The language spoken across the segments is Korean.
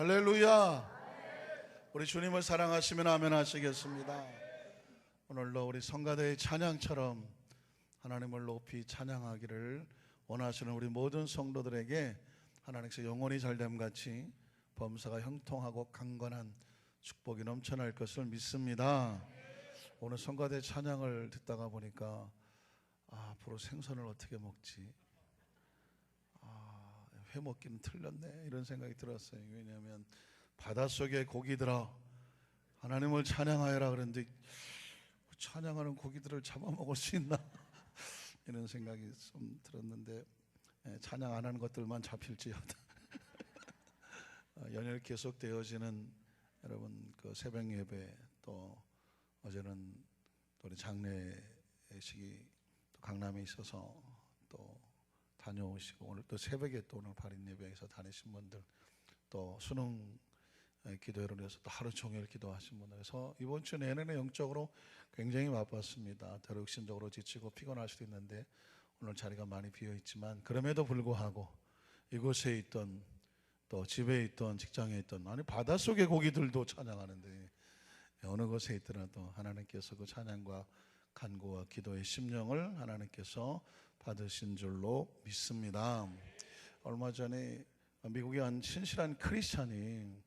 할렐루야. 우리 주님을 사랑하시면 아멘 하시겠습니다. 오늘도 우리 성가대의 찬양처럼 하나님을 높이 찬양하기를 원하시는 우리 모든 성도들에게 하나님께서 영혼이 잘됨같이 범사가 형통하고 강건한 축복이 넘쳐날 것을 믿습니다. 오늘 성가대 찬양을 듣다가 보니까 앞으로 생선을 어떻게 먹지? 회 먹기는 틀렸네 이런 생각이 들었어요. 왜냐하면 바닷속에 고기들아 하나님을 찬양하여라 그랬는데 찬양하는 고기들을 잡아먹을 수 있나 이런 생각이 좀 들었는데 찬양 안 하는 것들만 잡힐지어다. 연일 계속 되어지는 여러분 그 새벽 예배, 또 어제는 또 우리 장례식이 또 강남에 있어서 또 다녀오시고, 오늘 또 새벽에 또 오늘 발인 예배에서 다니신 분들, 또 수능 기도회를 위해서 또 하루 종일 기도하신 분들, 그래서 이번 주 내내는 영적으로 굉장히 바빴습니다. 대륙신적으로 지치고 피곤할 수도 있는데 오늘 자리가 많이 비어 있지만 그럼에도 불구하고 이곳에 있던 또 집에 있던 직장에 있던 아니 바닷속의 고기들도 찬양하는데 어느 곳에 있더라도 하나님께서 그 찬양과 간구와 기도의 심령을 하나님께서 받으신 줄로 믿습니다. 얼마 전에 미국의 한 신실한 크리스찬이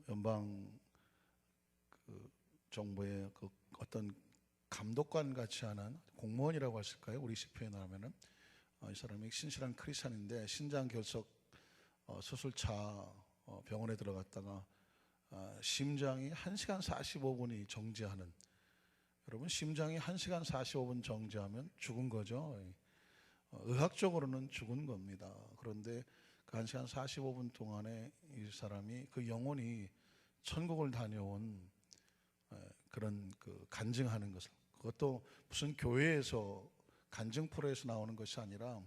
연방 그 정부의 그 어떤 감독관 같이 하는 공무원이라고 하실까요? 우리식 표현하면은 이 사람이 신실한 크리스찬인데 신장 결석 수술차 병원에 들어갔다가 심장이 1시간 45분이 정지하는, 여러분 심장이 1시간 45분 정지하면 죽은 거죠. 의학적으로는 죽은 겁니다. 그런데 그 1시간 45분 동안에 이 사람이 그 영혼이 천국을 다녀온 그런 그 간증하는 것을, 그것도 무슨 교회에서 간증 프로에서 나오는 것이 아니라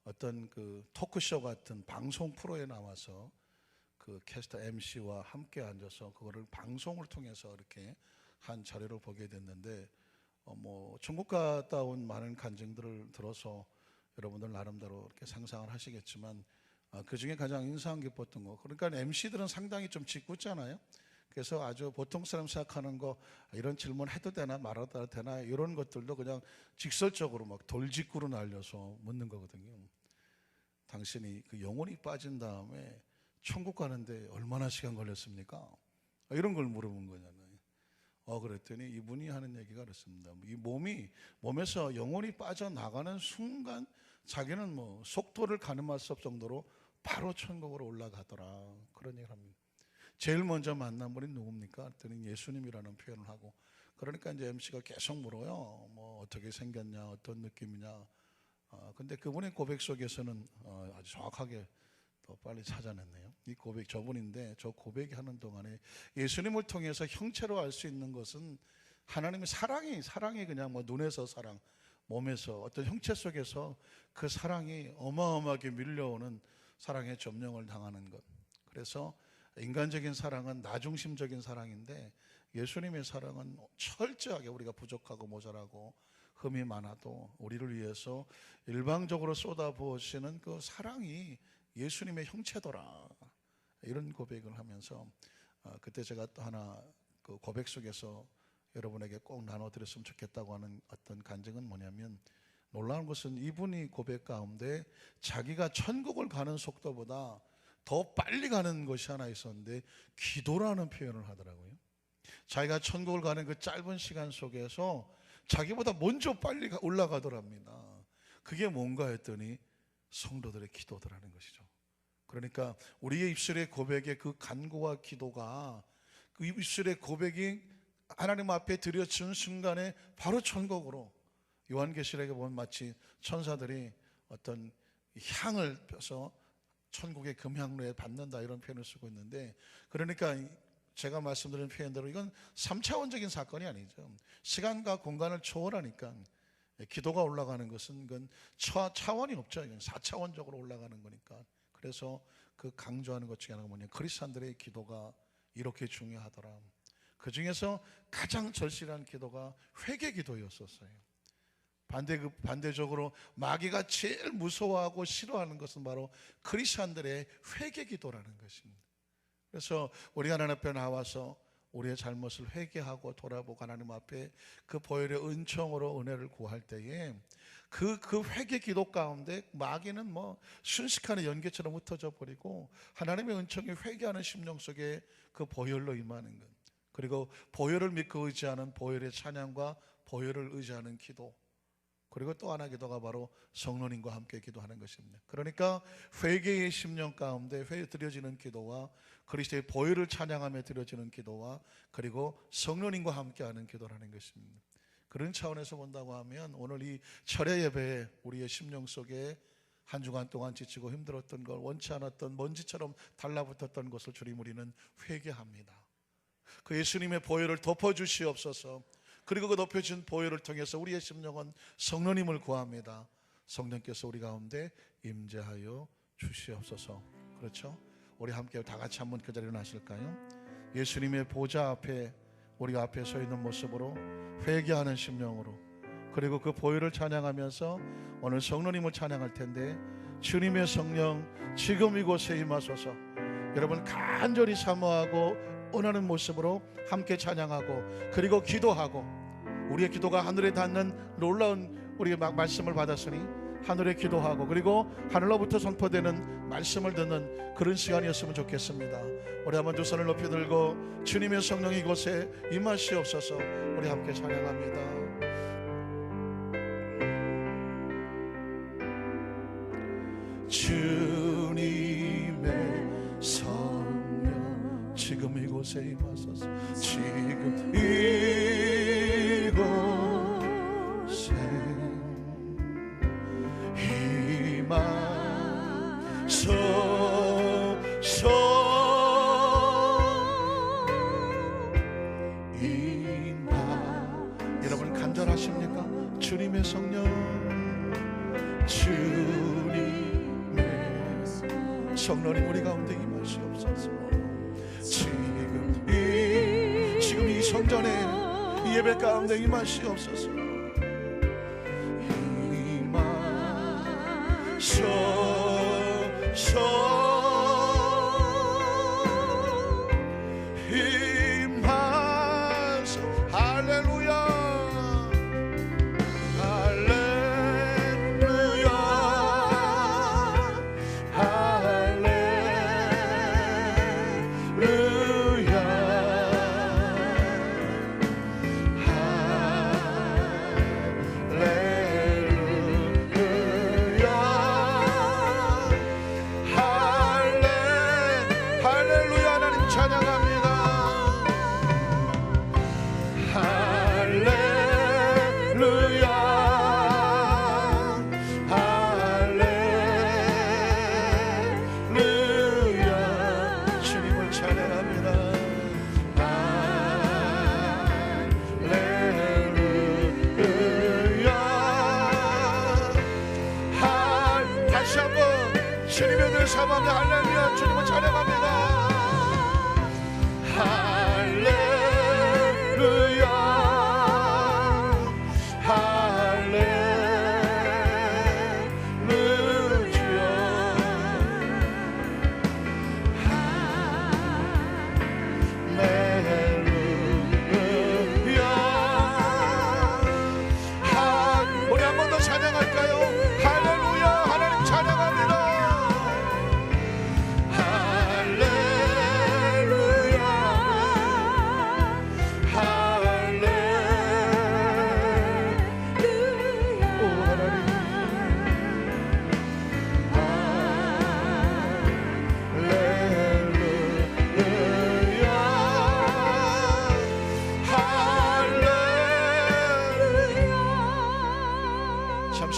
어떤 그 토크쇼 같은 방송 프로에 나와서 그 캐스터 MC와 함께 앉아서 그거를 방송을 통해서 이렇게 한 자료를 보게 됐는데 뭐 천국 갔다 온 많은 간증들을 들어서 여러분들 나름대로 이렇게 상상을 하시겠지만 그 중에 가장 인상 깊었던 거, 그러니까 MC들은 상당히 좀 짓궂잖아요. 그래서 아주 보통 사람 생각하는 거 이런 질문 해도 되나 말아도 되나 이런 것들도 그냥 직설적으로 막 돌직구로 날려서 묻는 거거든요. 당신이 그 영혼이 빠진 다음에 천국 가는데 얼마나 시간 걸렸습니까? 이런 걸 물어본 거잖아요. 그랬더니 이분이 하는 얘기가 그렇습니다. 이 몸에서 영혼이 빠져나가는 순간 자기는 뭐 속도를 가늠할 수 없을 정도로 바로 천국으로 올라가더라, 그런 얘기를 합니다. 제일 먼저 만난 분이 누굽니까? 그랬더니 예수님이라는 표현을 하고, 그러니까 이제 MC가 계속 물어요. 뭐 어떻게 생겼냐, 어떤 느낌이냐. 근데 그분의 고백 속에서는 아주 정확하게 더 빨리 찾아냈네요. 이 고백 저분인데, 저 고백이 하는 동안에 예수님을 통해서 형체로 알 수 있는 것은 하나님의 사랑이 그냥 뭐 눈에서 사랑, 몸에서 어떤 형체 속에서 그 사랑이 어마어마하게 밀려오는 사랑의 점령을 당하는 것. 그래서 인간적인 사랑은 나중심적인 사랑인데 예수님의 사랑은 철저하게 우리가 부족하고 모자라고 흠이 많아도 우리를 위해서 일방적으로 쏟아부으시는 그 사랑이 예수님의 형체더라, 이런 고백을 하면서 그때 제가 또 하나 그 고백 속에서 여러분에게 꼭 나눠드렸으면 좋겠다고 하는 어떤 간증은 뭐냐면, 놀라운 것은 이분이 고백 가운데 자기가 천국을 가는 속도보다 더 빨리 가는 것이 하나 있었는데 기도라는 표현을 하더라고요. 자기가 천국을 가는 그 짧은 시간 속에서 자기보다 먼저 빨리 올라가더랍니다. 그게 뭔가 했더니 성도들의 기도더라는 것이죠. 그러니까 우리의 입술의 고백의 그 간구와 기도가, 그 입술의 고백이 하나님 앞에 드려진 순간에 바로 천국으로, 요한계시록에 보면 마치 천사들이 어떤 향을 펴서 천국의 금향로에 받는다 이런 표현을 쓰고 있는데, 그러니까 제가 말씀드린 표현대로 이건 3차원적인 사건이 아니죠. 시간과 공간을 초월하니까 기도가 올라가는 것은 그건 차원이 없죠. 이건 4차원적으로 올라가는 거니까. 그래서 그 강조하는 것 중에 하나가 뭐냐, 크리스찬들의 기도가 이렇게 중요하더라. 그 중에서 가장 절실한 기도가 회개 기도였었어요. 반대적으로 마귀가 제일 무서워하고 싫어하는 것은 바로 크리스찬들의 회개 기도라는 것입니다. 그래서 우리가 하나님 앞에 나와서 우리의 잘못을 회개하고 돌아보고 하나님 앞에 그 보혈의 은총으로 은혜를 구할 때에 그 회개 기도 가운데 마귀는 뭐 순식간에 연기처럼 흩어져 버리고 하나님의 은총이 회개하는 심령 속에 그 보혈로 임하는 것, 그리고 보혈을 믿고 의지하는 보혈의 찬양과 보혈을 의지하는 기도, 그리고 또 하나 기도가 바로 성령님과 함께 기도하는 것입니다. 그러니까 회개의 심령 가운데 드려지는 기도와 그리스도의 보혈을 찬양하며 드려지는 기도와 그리고 성령님과 함께하는 기도라는 것입니다. 그런 차원에서 본다고 하면 오늘 이 철야 예배에 우리의 심령 속에 한 주간 동안 지치고 힘들었던 걸, 원치 않았던 먼지처럼 달라붙었던 것을 주님 우리는 회개합니다. 그 예수님의 보혈을 덮어주시옵소서. 그리고 그 높여진 보혈을 통해서 우리의 심령은 성령님을 구합니다. 성령께서 우리 가운데 임재하여 주시옵소서. 그렇죠? 우리 함께 다 같이 한번 그 자리에 나실까요? 예수님의 보좌 앞에 우리가 앞에 서 있는 모습으로 회개하는 심령으로, 그리고 그 보혈을 찬양하면서 오늘 성령님을 찬양할 텐데, 주님의 성령 지금 이곳에 임하소서. 여러분 간절히 사모하고 원하는 모습으로 함께 찬양하고 그리고 기도하고, 우리의 기도가 하늘에 닿는 놀라운 우리의 말씀을 받았으니 하늘에 기도하고 그리고 하늘로부터 선포되는 말씀을 듣는 그런 시간이었으면 좋겠습니다. 우리 한번 두 손을 높이 들고 주님의 성령이 이곳에 임하시옵소서. 우리 함께 찬양합니다. 주님의 성령 지금 이곳에 임하소서. 지금 이곳에 여러분 간절하십니까? 주님의 성령, 주님의 성령님 우리 가운데 임하시옵소서. 지금 이 성전에 이 예배 가운데 임하시옵소서. 할렐루야. 주님을 찬양합니다. 할렐루야 할렐루야. 우리 한 번 더 찬양할까요? 할렐루야. 하나님 찬양합니다.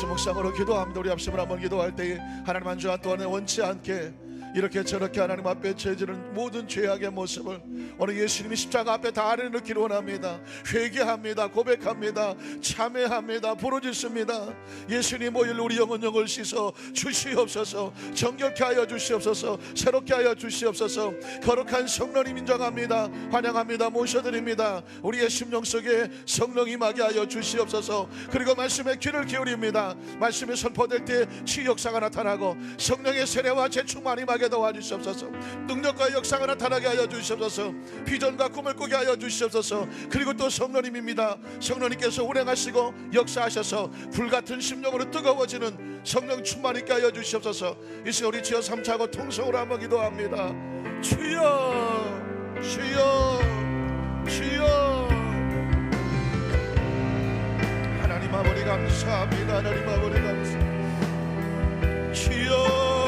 묵상으로 기도합니다. 우리 합심을 한번 기도할 때에 하나님 한 주간 동안에 원치 않게 이렇게 저렇게 하나님 앞에 죄지는 모든 죄악의 모습을 오늘 예수님이 십자가 앞에 다 내놓기를 원합니다. 회개합니다. 고백합니다. 참회합니다. 부르짖습니다. 예수님 오일 우리 영혼을 씻어 주시옵소서. 정결케 하여 주시옵소서. 새롭게 하여 주시옵소서. 거룩한 성령님 인정합니다. 환영합니다. 모셔드립니다. 우리의 심령 속에 성령 임하게 하여 주시옵소서. 그리고 말씀에 귀를 기울입니다. 말씀이 선포될 때 치유 역사가 나타나고 성령의 세례와 재충만이 임하게 충만하게 도와주시옵소서. 능력과 역사가 나타나게 하여 주시옵소서. 비전과 꿈을 꾸게 하여 주시옵소서. 그리고 또 성령님입니다. 성령님께서 운행하시고 역사하셔서 불같은 심령으로 뜨거워지는 성령 충만 있게 하여 주시옵소서. 이 시간 우리 주여 삼차고 통성으로 한번 기도합니다. 주여 주여 주여. 하나님 아버지 감사합니다. 하나님 아버지 감사합니다. 주여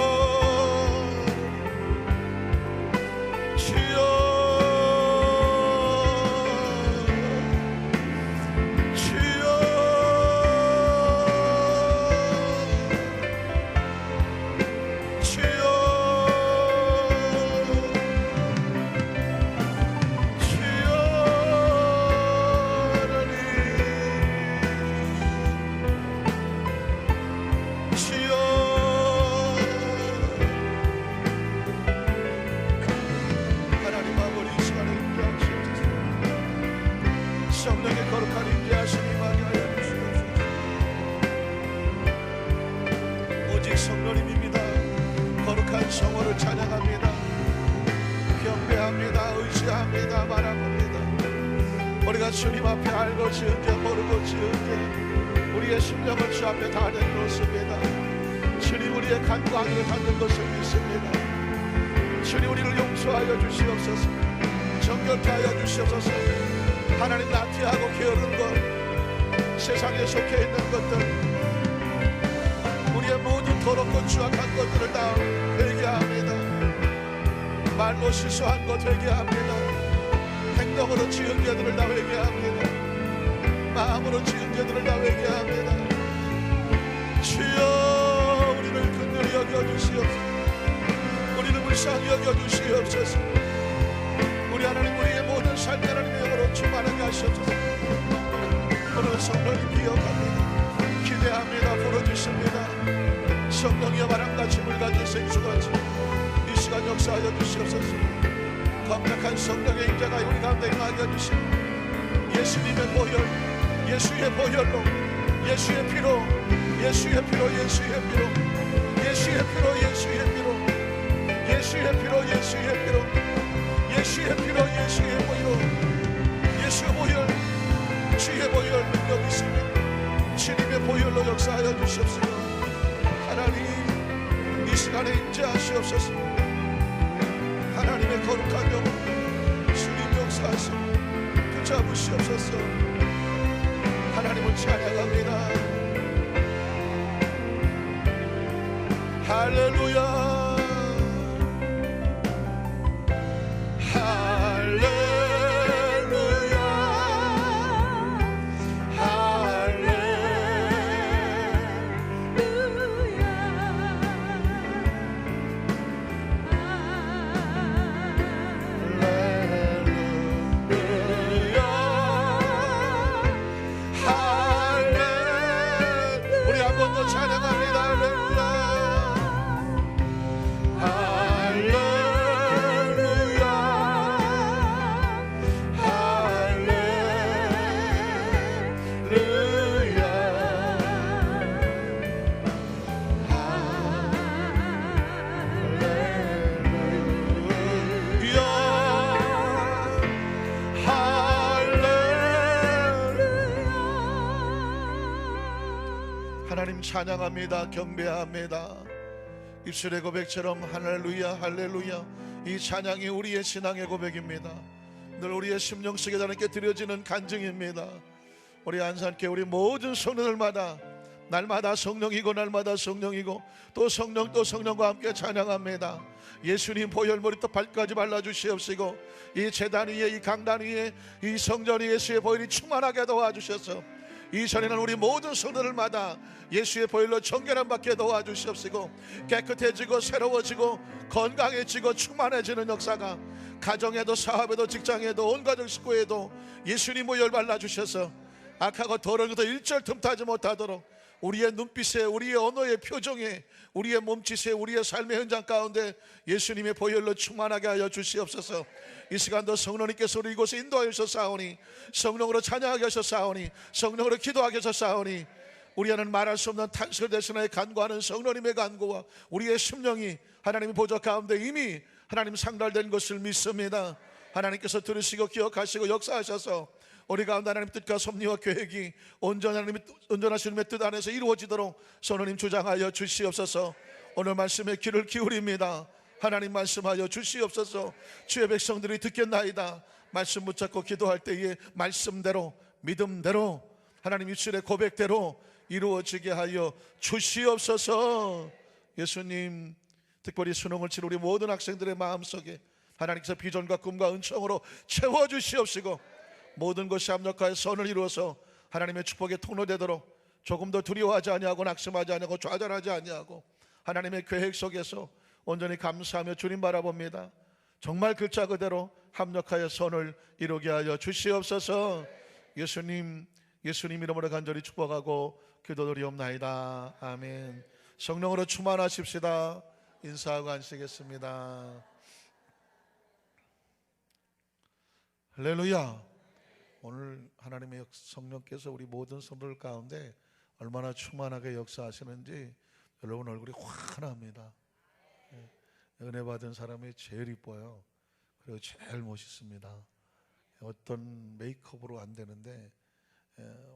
성호를 찬양합니다. 경배합니다. 의지합니다. 바라봅니다. 우리가 주님 앞에 알고 지은 죄 모르고 지은 죄 우리의 심령을 주 앞에 다 내놓습니다. 주님 우리의 간광이 닿는 것을 믿습니다. 주님 우리를 용서하여 주시옵소서. 정결케 하여 주시옵소서. 하나님 나태하고 게으른 것, 세상에 속해 있는 것들, 우리의 모든 더럽고 추악한 것들을 다 회개합니다. 말로 실수한 것 회개합니다. 행동으로 지은 죄들을 다 회개합니다. 마음으로 지은 죄들을 다 회개합니다. 주여 우리를 긍휼히 여겨주시옵소서. 우리를 불쌍히 여겨주시옵소서. 우리 하나님 우리의 모든 삶이 하나님의 영으로 충만하게 하시옵소서. 오늘 성령님 기억합니다. 기대합니다. 부르주십니다. 성령이여 바람같이 물같이 생수같이 이 시간 역사하여 주시옵소서. 강력한 성령의 임재가 우리 가운데 임하게 해주시고 예수님의 보혈, 예수의 보혈로, 예수의 피로, 예수의 피로, 예수의 피로, 예수의 피로, 예수의 피로, 예수의 피로, 예수의 피로, 예수의 피로, 예수의 보혈로, 예수의 보혈, 주의 보혈 능력이 있습니다. 주님의 보혈로 역사하여 주시옵소서. 하나님 이 시간에 임재하시옵소서. 하나님의 거룩한 영혼 주님 역사하시고 붙잡으시옵소서. 하나님을 찬양합니다. 할렐루야. 하나님 찬양합니다. 경배합니다. 입술의 고백처럼 할렐루야 할렐루야. 이 찬양이 우리의 신앙의 고백입니다. 늘 우리의 심령 속에 하나님께 드려지는 간증입니다. 우리 안산교회 우리 모든 성도들마다 날마다 성령이고 날마다 성령이고 또 성령 또 성령과 함께 찬양합니다. 예수님 보혈 머리부터 발까지 발라주시옵시고 이 제단 위에 이 강단 위에 이 성전 위에 예수의 보혈이 충만하게 도와주셔서 이전에는 우리 모든 성도들마다 예수의 보혈로 정결함 받게 도와주시옵시고 깨끗해지고 새로워지고 건강해지고 충만해지는 역사가 가정에도 사업에도 직장에도 온 가족 식구에도 예수님 보혈 발라주셔서 악하고 더러운 것도 일절 틈타지 못하도록 우리의 눈빛에 우리의 언어의 표정에 우리의 몸짓에 우리의 삶의 현장 가운데 예수님의 보혈로 충만하게 하여 주시옵소서. 이 시간도 성령님께서 우리 이곳에 인도하여 주셨사오니 성령으로 찬양하게 하셨사오니 성령으로 기도하게 하셨사오니 우리 안은 말할 수 없는 탄식을 대신하여 간구하는 성령님의 간구와 우리의 심령이 하나님의 보좌 가운데 이미 하나님 상달된 것을 믿습니다. 하나님께서 들으시고 기억하시고 역사하셔서 우리 가운데 하나님 뜻과 섭리와 계획이 온전하신 하나님의 뜻 안에서 이루어지도록 성령님 주장하여 주시옵소서. 오늘 말씀에 귀를 기울입니다. 하나님 말씀하여 주시옵소서. 주의 백성들이 듣겠나이다. 말씀 붙잡고 기도할 때에 말씀대로 믿음대로 하나님 입술의 고백대로 이루어지게 하여 주시옵소서. 예수님, 특별히 수능을 치는 우리 모든 학생들의 마음속에 하나님께서 비전과 꿈과 은총으로 채워주시옵시고 모든 것이 합력하여 선을 이루어서 하나님의 축복의 통로되도록 조금 더 두려워하지 아니하고 낙심하지 아니하고 좌절하지 아니하고 하나님의 계획 속에서 온전히 감사하며 주님 바라봅니다. 정말 글자 그대로 합력하여 선을 이루게 하여 주시옵소서. 예수님 이름으로 간절히 축복하고 기도드리옵나이다. 아멘. 성령으로 충만하십시다. 인사하고 앉으시겠습니다. 할렐루야. 오늘 하나님의 성령께서 우리 모든 성도들 가운데 얼마나 충만하게 역사하시는지 여러분 얼굴이 환합니다. 은혜 받은 사람이 제일 이뻐요. 그리고 제일 멋있습니다. 어떤 메이크업으로 안 되는데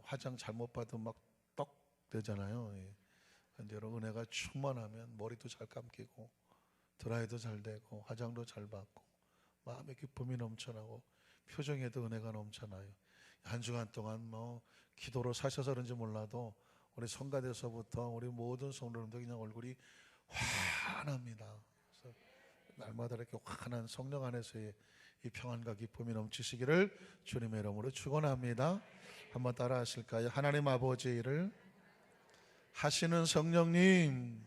화장 잘못 받으면 막 떡 되잖아요. 근데 여러분 은혜가 충만하면 머리도 잘 감기고 드라이도 잘 되고 화장도 잘 받고 마음의 기쁨이 넘쳐나고 표정에도 은혜가 넘쳐나요. 한 주간 동안 기도로 사셔서 그런지 몰라도 우리 성가대서부터 우리 모든 성도님들 그냥 얼굴이 환합니다. 그래서 날마다 이렇게 환한 성령 안에서의 이 평안과 기쁨이 넘치시기를 주님의 이름으로 축원합니다. 한번 따라 하실까요? 하나님 아버지의 일을 하시는 성령님.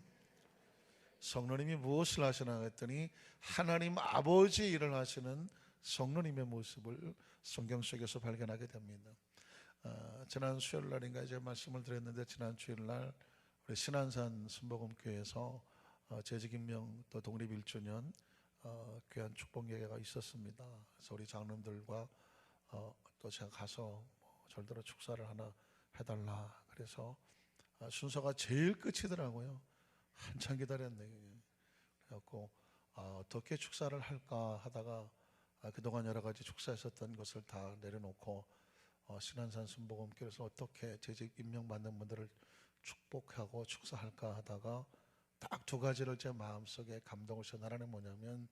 성령님이 무엇을 하시나 했더니 하나님 아버지의 일을 하시는 성령님의 모습을 성경 속에서 발견하게 됩니다. 지난 수요일 날인가 이제 말씀을 드렸는데 지난 주일 날 우리 신안산 순복음교회에서 재직임명 또 독립 1주년 귀한 축복 예배가 있었습니다. 그래서 우리 장로님들과 또 제가 가서 절대로 축사를 하나 해달라 그래서 순서가 제일 끝이더라고요. 한참 기다렸네. 그래갖고 어떻게 축사를 할까 하다가 그동안 여러 가지 축사했었던 것을 다 내려놓고 신안산 순복음교회에서 어떻게 재직 임명받는 분들을 축복하고 축사할까 하다가 딱 두 가지를 제 마음속에 감동을 전하라는 뭐냐면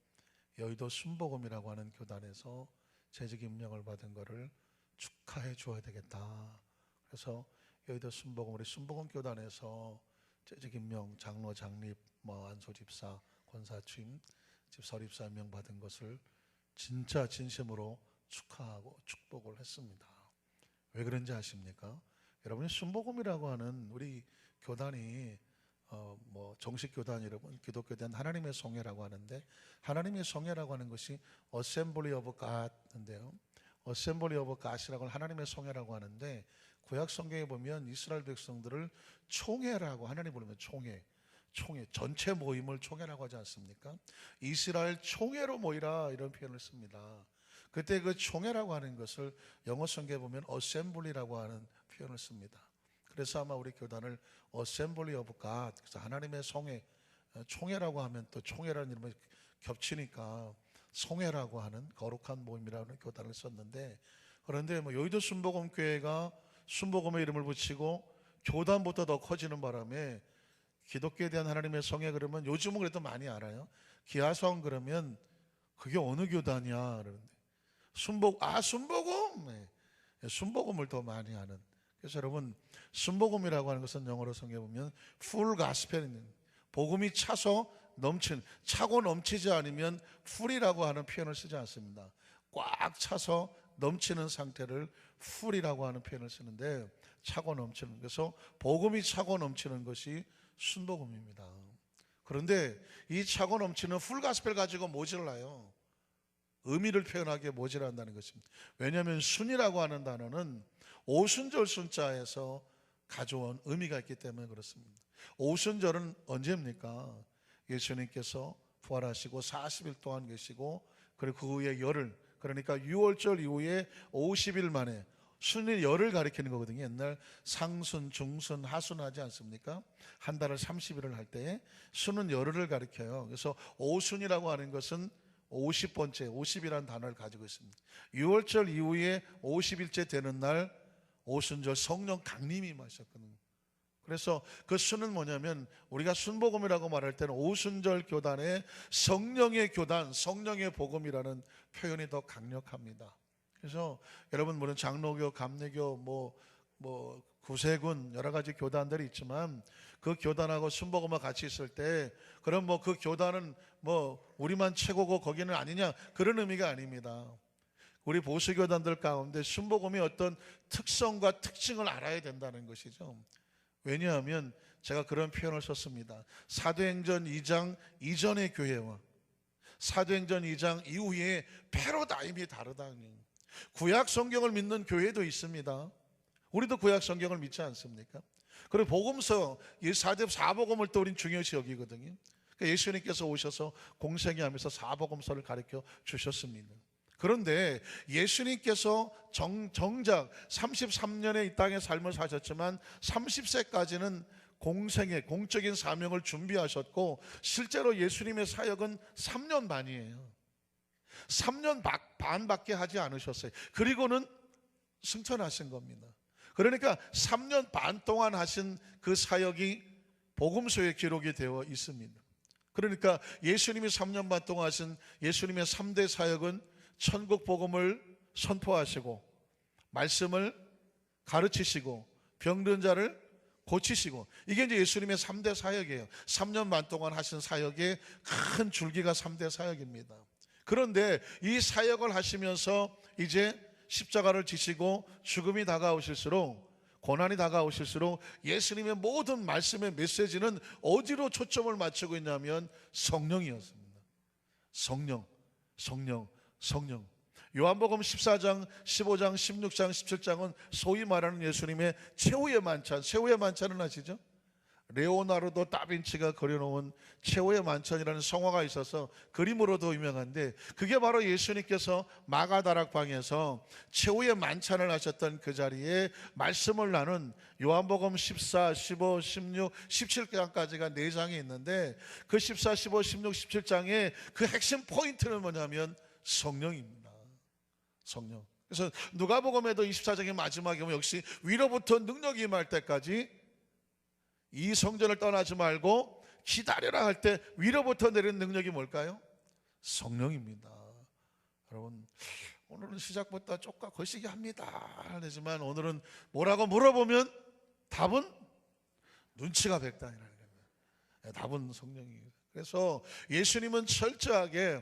여의도 순복음이라고 하는 교단에서 재직 임명을 받은 거를 축하해 줘야 되겠다. 그래서 여의도 순복음 우리 순복음 교단에서 재직 임명 장로 장립 안소 집사 권사 취임 설립사 임명 받은 것을 진짜 진심으로 축하하고 축복을 했습니다. 왜 그런지 아십니까? 여러분이 순복음이라고 하는 우리 교단이 정식 교단 이름은 기독교단 하나님의 성회라고 하는데 하나님의 성회라고 하는 것이 Assembly of God인데요. Assembly of God이라고 하나님의 성회라고 하는데 구약 성경에 보면 이스라엘 백성들을 총회라고 하나님 부르면 총회 전체 모임을 총회라고 하지 않습니까? 이스라엘 총회로 모이라 이런 표현을 씁니다. 그때 그 총회라고 하는 것을 영어 성경에 보면 Assembly라고 하는 표현을 씁니다. 그래서 아마 우리 교단을 Assembly of God, 그래서 하나님의 성회, 총회라고 하면 또 총회라는 이름이 겹치니까 성회라고 하는 거룩한 모임이라는 교단을 썼는데 그런데 여의도 순복음교회가 순복음의 이름을 붙이고 교단부터 더 커지는 바람에 기독교에 대한 하나님의 성회 그러면 요즘은 그래도 많이 알아요. 기아성 그러면 그게 어느 교단이야 그러는데 순복음 네. 순복음을 더 많이 하는. 그래서 여러분 순복음이라고 하는 것은 영어로 성경에 보면 full gospel 복음이 차고 넘치지 않으면 full이라고 하는 표현을 쓰지 않습니다. 꽉 차서 넘치는 상태를 full이라고 하는 표현을 쓰는데 차고 넘치는 그래서 복음이 차고 넘치는 것이 순복음입니다. 그런데 이 차고 넘치는 풀 가스펠 가지고 모질라요. 의미를 표현하기에 모질한다는 것입니다. 왜냐하면 순이라고 하는 단어는 오순절 순자에서 가져온 의미가 있기 때문에 그렇습니다. 오순절은 언제입니까? 예수님께서 부활하시고 40일 동안 계시고 그리고 그 후에 열흘 그러니까 6월절 이후에 50일 만에 순이 열을 가리키는 거거든요. 옛날 상순, 중순, 하순 하지 않습니까? 한 달을 30일을 할 때 순은 열흘을 가리켜요. 그래서 오순이라고 하는 것은 50번째, 50이라는 단어를 가지고 있습니다. 6월절 이후에 50일째 되는 날 오순절 성령 강림이 임하셨거든요. 그래서 그 순은 뭐냐면 우리가 순복음이라고 말할 때는 오순절 교단의 성령의 교단, 성령의 복음이라는 표현이 더 강력합니다. 그래서 여러분 물론 장로교, 감리교, 구세군 여러 가지 교단들이 있지만 그 교단하고 순복음과 같이 있을 때 그럼 그 교단은 우리만 최고고 거기는 아니냐 그런 의미가 아닙니다. 우리 보수교단들 가운데 순복음의 어떤 특성과 특징을 알아야 된다는 것이죠. 왜냐하면 제가 그런 표현을 썼습니다. 사도행전 2장 이전의 교회와 사도행전 2장 이후의 패러다임이 다르다. 구약 성경을 믿는 교회도 있습니다. 우리도 구약 성경을 믿지 않습니까? 그리고 복음서, 이 사복음을 또 우리는 중요시 여기거든요. 그러니까 예수님께서 오셔서 공생애하면서 사복음서를 가르쳐 주셨습니다. 그런데 예수님께서 정작 33년의 이 땅의 삶을 사셨지만 30세까지는 공적인 사명을 준비하셨고 실제로 예수님의 사역은 3년 반이에요. 3년 반밖에 하지 않으셨어요. 그리고는 승천하신 겁니다. 그러니까 3년 반 동안 하신 그 사역이 복음서에 기록이 되어 있습니다. 그러니까 예수님이 3년 반 동안 하신 예수님의 3대 사역은 천국 복음을 선포하시고 말씀을 가르치시고 병든 자를 고치시고, 이게 이제 예수님의 3대 사역이에요. 3년 반 동안 하신 사역의 큰 줄기가 3대 사역입니다. 그런데 이 사역을 하시면서 이제 십자가를 지시고 죽음이 다가오실수록, 고난이 다가오실수록 예수님의 모든 말씀의 메시지는 어디로 초점을 맞추고 있냐면 성령이었습니다. 성령. 요한복음 14장, 15장, 16장, 17장은 소위 말하는 예수님의 최후의 만찬. 최후의 만찬은 아시죠? 레오나르도 다빈치가 그려놓은 최후의 만찬이라는 성화가 있어서 그림으로도 유명한데, 그게 바로 예수님께서 마가다락방에서 최후의 만찬을 하셨던 그 자리에 말씀을 나눈 요한복음 14, 15, 16, 17장까지가 4장이 있는데, 그 14, 15, 16, 17장의 그 핵심 포인트는 뭐냐면 성령입니다. 성령. 그래서 누가복음에도 24장의 마지막에 보면 역시 위로부터 능력이 임할 때까지 이 성전을 떠나지 말고 기다려라 할 때 위로부터 내리는 능력이 뭘까요? 성령입니다. 여러분, 오늘은 시작부터 쪽과 거시기 합니다 하지만 오늘은 뭐라고 물어보면 답은 눈치가 백단이라는 거예요. 답은 성령이에요. 그래서 예수님은 철저하게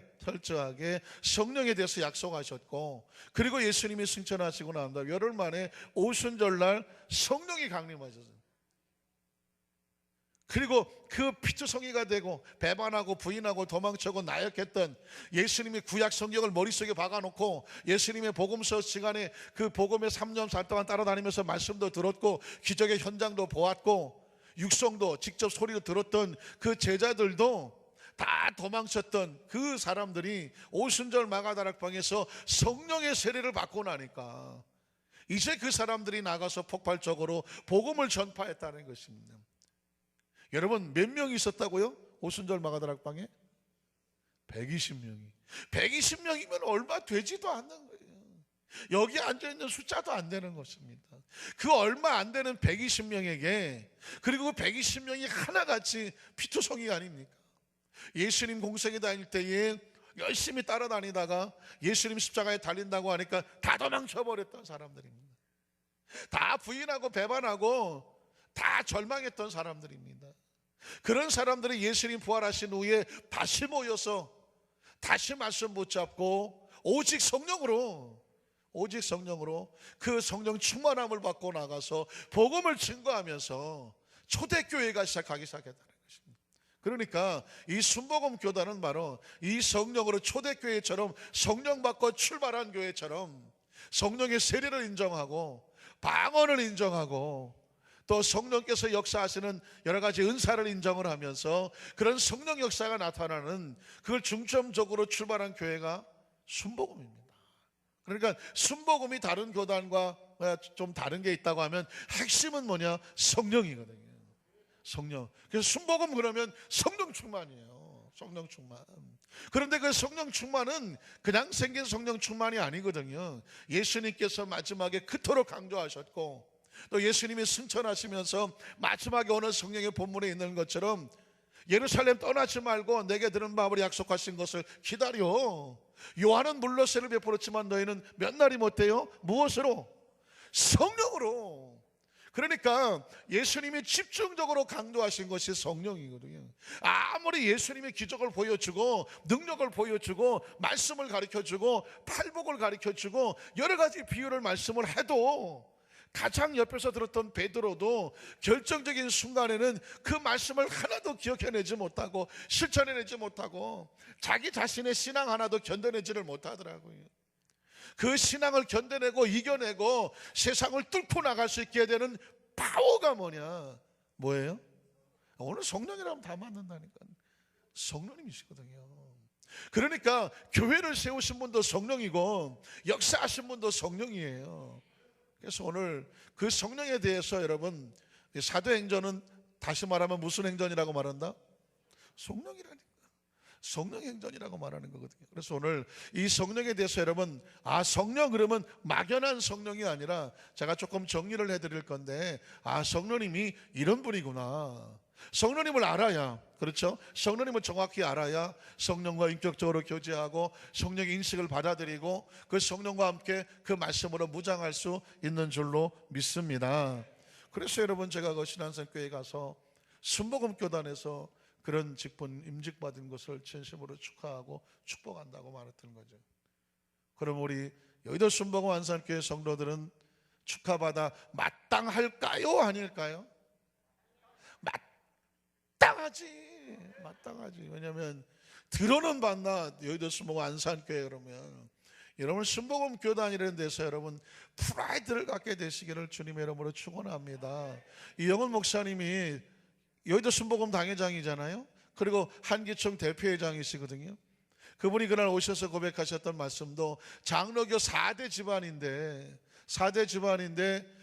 성령에 대해서 약속하셨고, 그리고 예수님이 승천하시고 난 다음 열흘 만에 오순절날 성령이 강림하셨어요. 그리고 그 피투성이가 되고 배반하고 부인하고 도망쳐고 나약했던 예수님이 구약 성경을 머릿속에 박아놓고 예수님의 복음서 시간에 그 복음의 3년 4일 동안 따라다니면서 말씀도 들었고 기적의 현장도 보았고 육성도 직접 소리로 들었던 그 제자들도 다 도망쳤던 그 사람들이 오순절 마가다락방에서 성령의 세례를 받고 나니까 이제 그 사람들이 나가서 폭발적으로 복음을 전파했다는 것입니다. 여러분, 몇 명이 있었다고요? 오순절 마가다락방에? 120명이. 120명이면 얼마 되지도 않는 거예요. 여기 앉아있는 숫자도 안 되는 것입니다. 그 얼마 안 되는 120명에게, 그리고 그 120명이 하나같이 피투성이가 아닙니까? 예수님 공생에 다닐 때에 열심히 따라다니다가 예수님 십자가에 달린다고 하니까 다 도망쳐버렸던 사람들입니다. 다 부인하고 배반하고 다 절망했던 사람들입니다. 그런 사람들이 예수님 부활하신 후에 다시 모여서 다시 말씀 붙잡고 오직 성령으로 그 성령 충만함을 받고 나가서 복음을 증거하면서 초대교회가 시작했다는 것입니다. 그러니까 이 순복음 교단은 바로 이 성령으로 초대교회처럼 성령 받고 출발한 교회처럼 성령의 세례를 인정하고 방언을 인정하고 또 성령께서 역사하시는 여러 가지 은사를 인정을 하면서 그런 성령 역사가 나타나는, 그걸 중점적으로 출발한 교회가 순복음입니다. 그러니까 순복음이 다른 교단과 좀 다른 게 있다고 하면 핵심은 뭐냐? 성령이거든요. 성령. 그래서 순복음 그러면 성령 충만이에요. 성령 충만. 그런데 그 성령 충만은 그냥 생긴 성령 충만이 아니거든요. 예수님께서 마지막에 그토록 강조하셨고, 또 예수님이 승천하시면서 마지막에 오늘 성령의 본문에 있는 것처럼 예루살렘 떠나지 말고 내게 들은 바으로 약속하신 것을 기다려. 요한은 물로세를 베풀었지만 너희는 몇 날이 못해요? 무엇으로? 성령으로. 그러니까 예수님이 집중적으로 강조하신 것이 성령이거든요. 아무리 예수님이 기적을 보여주고 능력을 보여주고 말씀을 가르쳐주고 팔복을 가르쳐주고 여러 가지 비유를 말씀을 해도, 가장 옆에서 들었던 베드로도 결정적인 순간에는 그 말씀을 하나도 기억해내지 못하고 실천해내지 못하고 자기 자신의 신앙 하나도 견뎌내지를 못하더라고요. 그 신앙을 견뎌내고 이겨내고 세상을 뚫고 나갈 수 있게 되는 파워가 뭐예요? 오늘 성령이라면 다 맞는다니까. 성령님이시거든요. 그러니까 교회를 세우신 분도 성령이고 역사하신 분도 성령이에요. 그래서 오늘 그 성령에 대해서 여러분, 사도행전은 다시 말하면 무슨 행전이라고 말한다? 성령이라니까. 성령 행전이라고 말하는 거거든요. 그래서 오늘 이 성령에 대해서 여러분, 성령 그러면 막연한 성령이 아니라 제가 조금 정리를 해드릴 건데, 성령님이 이런 분이구나. 성령님을 알아야, 그렇죠? 성령님을 정확히 알아야 성령과 인격적으로 교제하고 성령의 인식을 받아들이고 그 성령과 함께 그 말씀으로 무장할 수 있는 줄로 믿습니다. 그래서 여러분, 제가 그 신안산교회에 가서 순복음교단에서 그런 직분 임직받은 것을 진심으로 축하하고 축복한다고 말했던 거죠. 그럼 우리 여의도 순복음 안산교회 성도들은 축하받아 마땅할까요? 아닐까요? 마땅하지. 왜냐하면 들어는 봤나 여의도 순복음 안산교회. 그러면 여러분, 순복음 교단이라는 데서 여러분 프라이드를 갖게 되시기를 주님의 이름으로 축원합니다. 이영훈 목사님이 여의도 순복음 당회장이잖아요. 그리고 한기총 대표회장이시거든요. 그분이 그날 오셔서 고백하셨던 말씀도 장로교 4대 집안인데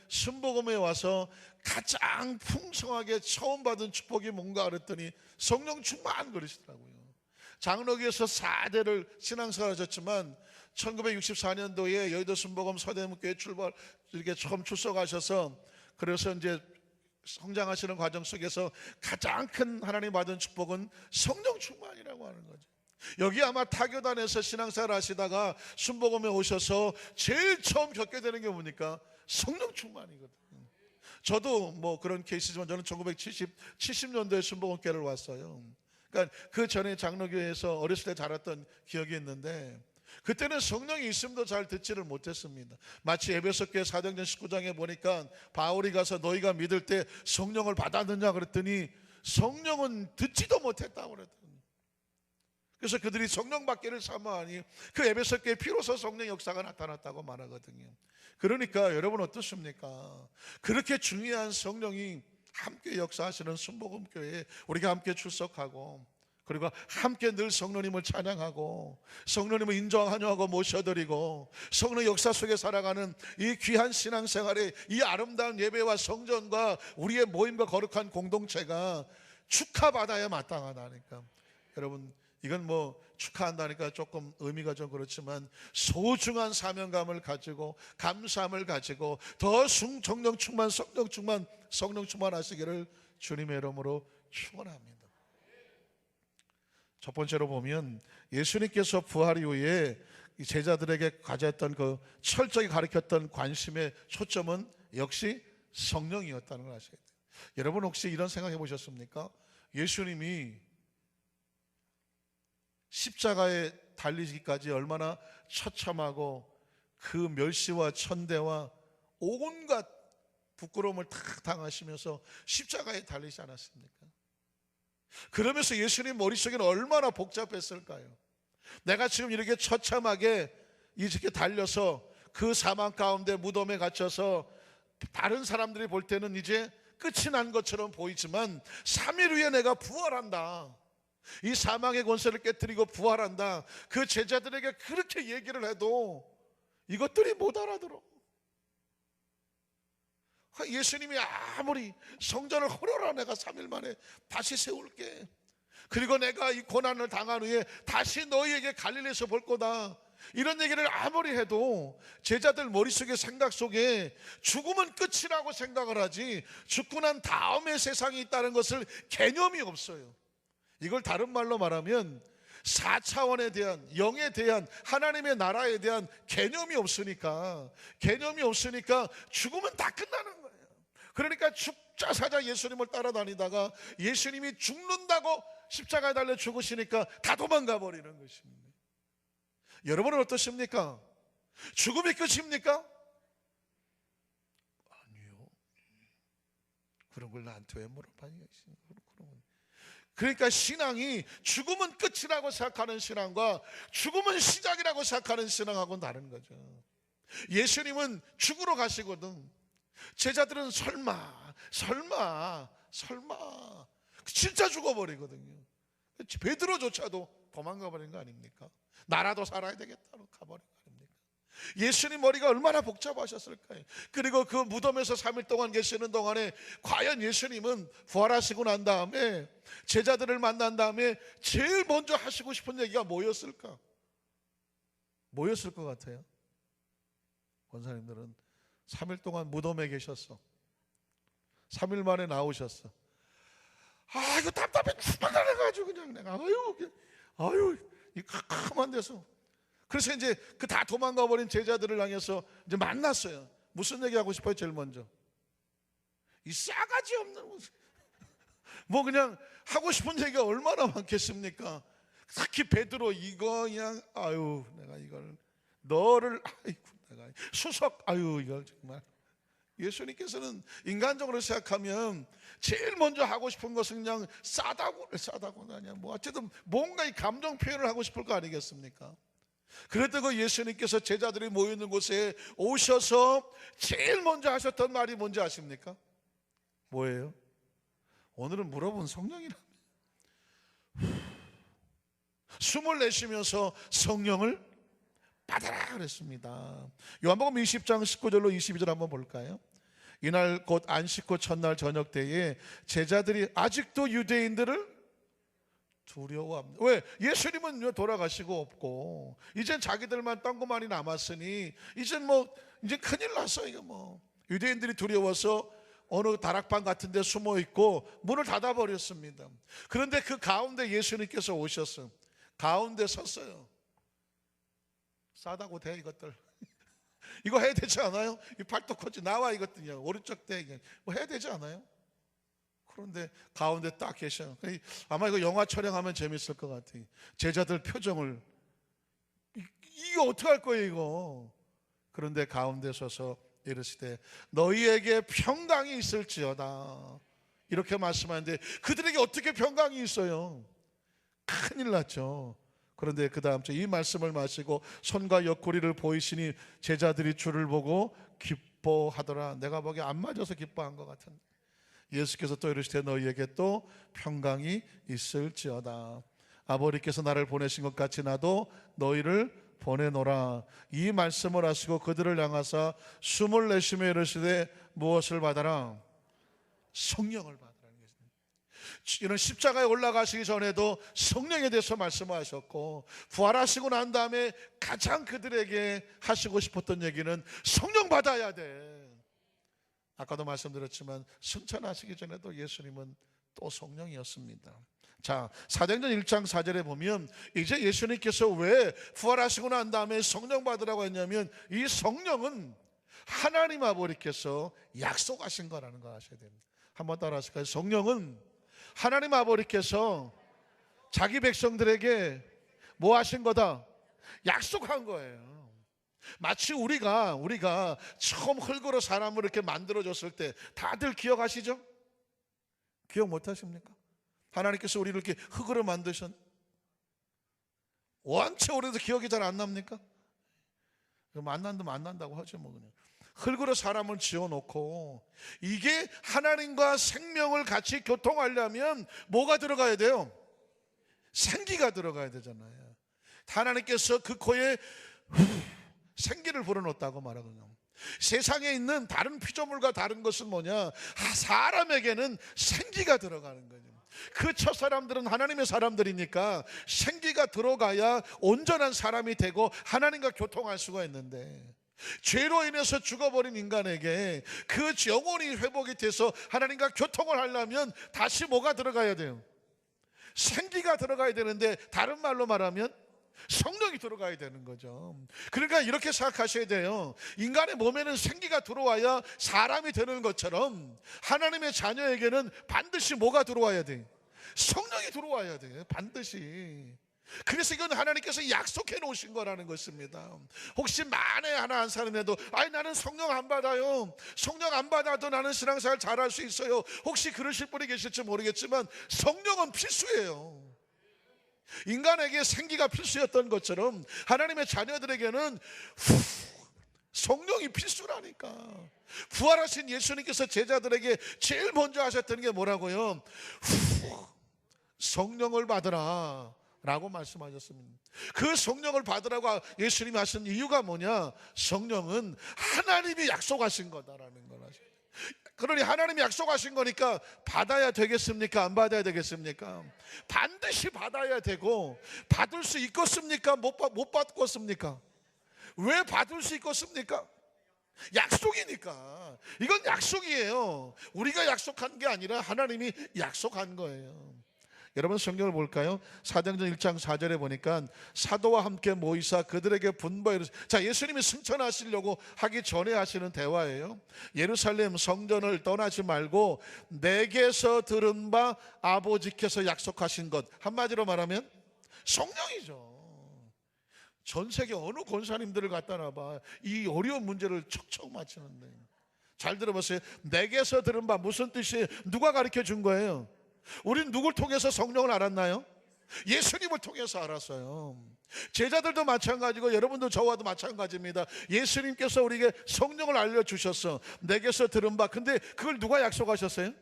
순복음에 와서 가장 풍성하게 처음 받은 축복이 뭔가 그랬더니 성령 충만 그러시더라고요. 장로교에서 4대를 신앙생활하셨지만 1964년도에 여의도 순복음 서대문교회 이렇게 처음 출석하셔서, 그래서 이제 성장하시는 과정 속에서 가장 큰 하나님 받은 축복은 성령 충만이라고 하는 거죠. 여기 아마 타교단에서 신앙생활 하시다가 순복음에 오셔서 제일 처음 겪게 되는 게 뭡니까? 성령 충만이거든요. 저도 뭐 그런 케이스지만 저는 1970년도에 순복음교회를 왔어요. 그러니까 그 전에 장로교회에서 어렸을 때 자랐던 기억이 있는데, 그때는 성령이 있음도 잘 듣지를 못했습니다. 마치 에베소교회 사도행전 19장에 보니까 바울이 가서 너희가 믿을 때 성령을 받았느냐 그랬더니 성령은 듣지도 못했다고 그랬더니, 그래서 그들이 성령 받기를 사모하니 그 에베소교회 비로소 성령 역사가 나타났다고 말하거든요. 그러니까 여러분 어떻습니까? 그렇게 중요한 성령이 함께 역사하시는 순복음교회에 우리가 함께 출석하고, 그리고 함께 늘 성령님을 찬양하고 성령님을 인정하고 모셔드리고 성령 역사 속에 살아가는 이 귀한 신앙생활의 이 아름다운 예배와 성전과 우리의 모임과 거룩한 공동체가 축하받아야 마땅하다니까. 여러분, 이건 뭐 축하한다니까 조금 의미가 좀 그렇지만 소중한 사명감을 가지고 감사함을 가지고 더 성령 충만 하시기를 주님의 이름으로 축원합니다. 첫 번째로 보면 예수님께서 부활 이후에 제자들에게 가졌던 그 철저히 가르쳤던 관심의 초점은 역시 성령이었다는 걸 아셔야 돼요. 여러분 혹시 이런 생각해 보셨습니까? 예수님이 십자가에 달리기까지 얼마나 처참하고 그 멸시와 천대와 온갖 부끄러움을 다 당하시면서 십자가에 달리지 않았습니까? 그러면서 예수님 머릿속에는 얼마나 복잡했을까요? 내가 지금 이렇게 처참하게 이렇게 달려서 그 사망 가운데 무덤에 갇혀서 다른 사람들이 볼 때는 이제 끝이 난 것처럼 보이지만 3일 후에 내가 부활한다, 이 사망의 권세를 깨뜨리고 부활한다, 그 제자들에게 그렇게 얘기를 해도 이것들이 못 알아들어. 예수님이 아무리 성전을 헐어라, 내가 3일 만에 다시 세울게, 그리고 내가 이 고난을 당한 후에 다시 너희에게 갈릴리에서 볼 거다, 이런 얘기를 아무리 해도 제자들 머릿속에, 생각 속에 죽음은 끝이라고 생각을 하지 죽고 난 다음에 세상이 있다는 것을 개념이 없어요. 이걸 다른 말로 말하면 4차원에 대한, 영에 대한, 하나님의 나라에 대한 개념이 없으니까 죽음은 다 끝나는 거예요. 그러니까 죽자 사자 예수님을 따라다니다가 예수님이 죽는다고 십자가에 달려 죽으시니까 다 도망가 버리는 것입니다. 여러분은 어떠십니까? 죽음이 끝입니까? 아니요. 그런 걸 나한테 왜 물어봐요? 그러니까 신앙이 죽음은 끝이라고 생각하는 신앙과 죽음은 시작이라고 생각하는 신앙하고는 다른 거죠. 예수님은 죽으러 가시거든. 제자들은 설마 진짜 죽어버리거든요. 베드로조차도 도망가 버린 거 아닙니까? 나라도 살아야 되겠다고 가버린 거 아닙니까? 예수님 머리가 얼마나 복잡하셨을까요? 그리고 그 무덤에서 3일 동안 계시는 동안에 과연 예수님은 부활하시고 난 다음에, 제자들을 만난 다음에 제일 먼저 하시고 싶은 얘기가 뭐였을까? 뭐였을 것 같아요? 권사님들은 3일 동안 무덤에 계셨어. 3일 만에 나오셨어. 이거 답답해 죽어나가지고 그냥 내가 이 캄캄한 데서. 그래서 이제 그 다 도망가 버린 제자들을 향해서 이제 만났어요. 무슨 얘기 하고 싶어요? 제일 먼저 이 싸가지 없는 뭐 그냥 하고 싶은 얘기가 얼마나 많겠습니까? 특히 베드로, 이거 그냥 내가 이걸 너를 내가 수석 이걸 정말. 예수님께서는 인간적으로 생각하면 제일 먼저 하고 싶은 것은 그냥 싸다고는 아니야. 뭐 어쨌든 뭔가 이 감정 표현을 하고 싶을 거 아니겠습니까? 그랬다고 예수님께서 제자들이 모여있는 곳에 오셔서 제일 먼저 하셨던 말이 뭔지 아십니까? 뭐예요? 오늘은 물어본 성령이라. 숨을 내쉬면서 성령을 받아라 그랬습니다. 요한복음 20장 19절로 22절 한번 볼까요? 이날 곧 안식 후 첫날 저녁 때에 제자들이 아직도 유대인들을 두려워합니다. 왜? 예수님은 돌아가시고 없고 이젠 자기들만 딴거만이 남았으니 이제 큰일 났어. 이거 유대인들이 두려워서 어느 다락방 같은 데 숨어 있고 문을 닫아 버렸습니다. 그런데 그 가운데 예수님께서 오셔서 가운데 섰어요. 싸다고 돼 이것들. 이거 해야 되지 않아요? 이 팔뚝 코치 나와 이것들이야. 오른쪽 대 뭐 해야 되지 않아요? 그런데 가운데 딱 계셔. 아마 이거 영화 촬영하면 재밌을 것 같아. 제자들 표정을 이거 어떻게 할 거예요 이거. 그런데 가운데 서서 이르시되 너희에게 평강이 있을지어다 이렇게 말씀하는데 그들에게 어떻게 평강이 있어요? 큰일 났죠. 그런데 그 다음 이 말씀을 마시고 손과 옆구리를 보이시니 제자들이 주를 보고 기뻐하더라. 내가 보기에 안 맞아서 기뻐한 것 같은데 예수께서 또 이르시되 너희에게 또 평강이 있을지어다. 아버지께서 나를 보내신 것 같이 나도 너희를 보내노라. 이 말씀을 하시고 그들을 향하사 숨을 내쉬며 이르시되 무엇을 받아라? 성령을 받아라. 이런 십자가에 올라가시기 전에도 성령에 대해서 말씀하셨고 부활하시고 난 다음에 가장 그들에게 하시고 싶었던 얘기는 성령 받아야 돼. 아까도 말씀드렸지만 승천하시기 전에도 예수님은 또 성령이었습니다. 자, 사도행전 1장 4절에 보면 이제 예수님께서 왜 부활하시고 난 다음에 성령 받으라고 했냐면 이 성령은 하나님 아버지께서 약속하신 거라는 걸 아셔야 됩니다. 한번 따라 하실까요? 성령은 하나님 아버지께서 자기 백성들에게 뭐 하신 거다? 약속한 거예요. 마치 우리가 처음 흙으로 사람을 이렇게 만들어줬을 때 다들 기억하시죠? 기억 못하십니까? 하나님께서 우리를 이렇게 흙으로 만드셨. 원체 오래도 기억이 잘 안 납니까? 만난다고 하죠 뭐 그냥. 흙으로 사람을 지어놓고 이게 하나님과 생명을 같이 교통하려면 뭐가 들어가야 돼요? 생기가 들어가야 되잖아요. 하나님께서 그 코에 생기를 불어넣었다고 말하거든요. 세상에 있는 다른 피조물과 다른 것은 뭐냐? 사람에게는 생기가 들어가는 거죠. 그 첫사람들은 하나님의 사람들이니까 생기가 들어가야 온전한 사람이 되고 하나님과 교통할 수가 있는데, 죄로 인해서 죽어버린 인간에게 그 영혼이 회복이 돼서 하나님과 교통을 하려면 다시 뭐가 들어가야 돼요? 생기가 들어가야 되는데, 다른 말로 말하면 성령이 들어가야 되는 거죠. 그러니까 이렇게 생각하셔야 돼요. 인간의 몸에는 생기가 들어와야 사람이 되는 것처럼 하나님의 자녀에게는 반드시 뭐가 들어와야 돼? 성령이 들어와야 돼, 반드시. 그래서 이건 하나님께서 약속해 놓으신 거라는 것입니다. 혹시 만에 하나 한 사람이라도 나는 성령 안 받아요, 성령 안 받아도 나는 신앙생활 잘할 수 있어요, 혹시 그러실 분이 계실지 모르겠지만 성령은 필수예요. 인간에게 생기가 필수였던 것처럼 하나님의 자녀들에게는 성령이 필수라니까. 부활하신 예수님께서 제자들에게 제일 먼저 하셨던 게 뭐라고요? 성령을 받으라 라고 말씀하셨습니다. 그 성령을 받으라고 예수님이 하신 이유가 뭐냐? 성령은 하나님이 약속하신 거다라는 걸 하셨어요. 그러니 하나님이 약속하신 거니까 받아야 되겠습니까? 안 받아야 되겠습니까? 반드시 받아야 되고, 받을 수 있겠습니까? 못 받겠습니까? 왜 받을 수 있겠습니까? 약속이니까. 이건 약속이에요. 우리가 약속한 게 아니라 하나님이 약속한 거예요. 여러분 성경을 볼까요? 사도행전 1장 4절에 보니까 사도와 함께 모이사 그들에게 분부하여 이르시되, 자, 예수님이 승천하시려고 하기 전에 하시는 대화예요. 예루살렘 성전을 떠나지 말고 내게서 들은 바 아버지께서 약속하신 것, 한마디로 말하면 성령이죠. 전 세계 어느 권사님들을 갖다 놔봐 이 어려운 문제를 척척 맞추는데. 잘 들어보세요. 내게서 들은 바 무슨 뜻이에요? 누가 가르쳐 준 거예요? 우린 누굴 통해서 성령을 알았나요? 예수님을 통해서 알았어요. 제자들도 마찬가지고 여러분도 저와도 마찬가지입니다. 예수님께서 우리에게 성령을 알려주셨어. 내게서 들은 바. 근데 그걸 누가 약속하셨어요?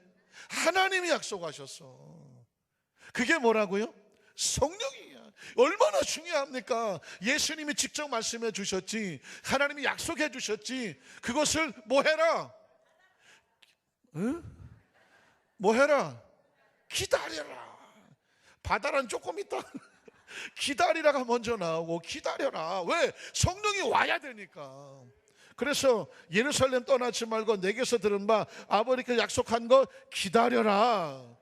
하나님이 약속하셨어. 그게 뭐라고요? 성령이야. 얼마나 중요합니까? 예수님이 직접 말씀해 주셨지, 하나님이 약속해 주셨지. 그것을 뭐 해라? 응? 뭐 해라? 기다려라. 바다란 조금 있다. 기다리라가 먼저 나오고 기다려라. 왜? 성령이 와야 되니까. 그래서 예루살렘 떠나지 말고 내게서 들은 바 아버지께 약속한 거 기다려라.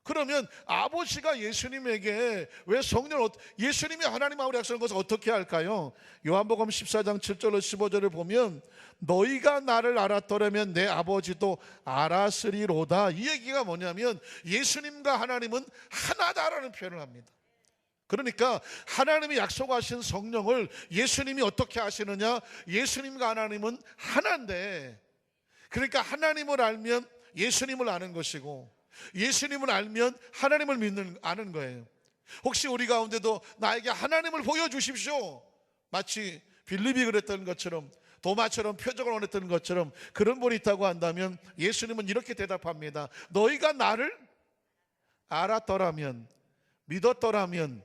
그러면 아버지가 예수님에게 왜 성령을, 예수님이 하나님하고 약속한 것을 어떻게 할까요? 요한복음 14장 7절로 15절을 보면 너희가 나를 알았더라면 내 아버지도 알았으리로다. 이 얘기가 뭐냐면 예수님과 하나님은 하나다라는 표현을 합니다. 그러니까 하나님이 약속하신 성령을 예수님이 어떻게 하시느냐? 예수님과 하나님은 하나인데, 그러니까 하나님을 알면 예수님을 아는 것이고 예수님을 알면 하나님을 아는 거예요. 혹시 우리 가운데도 나에게 하나님을 보여주십시오, 마치 빌립이 그랬던 것처럼, 도마처럼 표적을 원했던 것처럼 그런 분이 있다고 한다면 예수님은 이렇게 대답합니다. 너희가 나를 알았더라면, 믿었더라면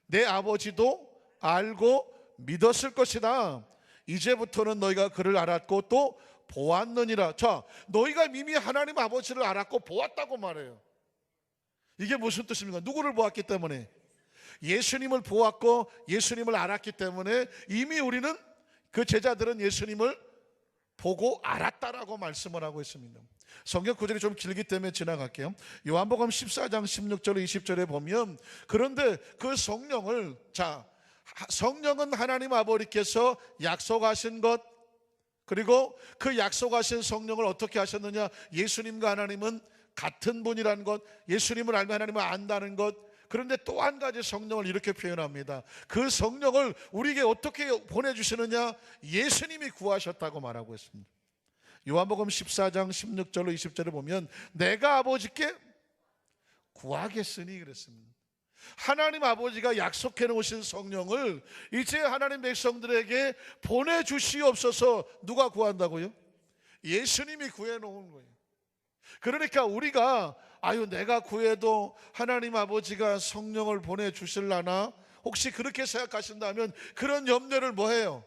내 아버지도 알고 믿었을 것이다. 이제부터는 너희가 그를 알았고 또 보았느니라. 자, 너희가 이미 하나님 아버지를 알았고 보았다고 말해요. 이게 무슨 뜻입니까? 누구를 보았기 때문에? 예수님을 보았고 예수님을 알았기 때문에 이미 우리는, 그 제자들은 예수님을 보고 알았다라고 말씀을 하고 있습니다. 성경 구절이 좀 길기 때문에 지나갈게요. 요한복음 14장 16절 20절에 보면, 그런데 그 성령을, 자, 성령은 하나님 아버지께서 약속하신 것, 그리고 그 약속하신 성령을 어떻게 하셨느냐? 예수님과 하나님은 같은 분이라는 것, 예수님을 알면 하나님을 안다는 것. 그런데 또 한 가지 성령을 이렇게 표현합니다. 그 성령을 우리에게 어떻게 보내주시느냐? 예수님이 구하셨다고 말하고 있습니다. 요한복음 14장 16절로 20절을 보면 내가 아버지께 구하겠으니 그랬습니다. 하나님 아버지가 약속해 놓으신 성령을 이제 하나님 백성들에게 보내주시옵소서. 누가 구한다고요? 예수님이 구해 놓은 거예요. 그러니까 우리가 내가 구해도 하나님 아버지가 성령을 보내주실라나, 혹시 그렇게 생각하신다면 그런 염려를 뭐 해요?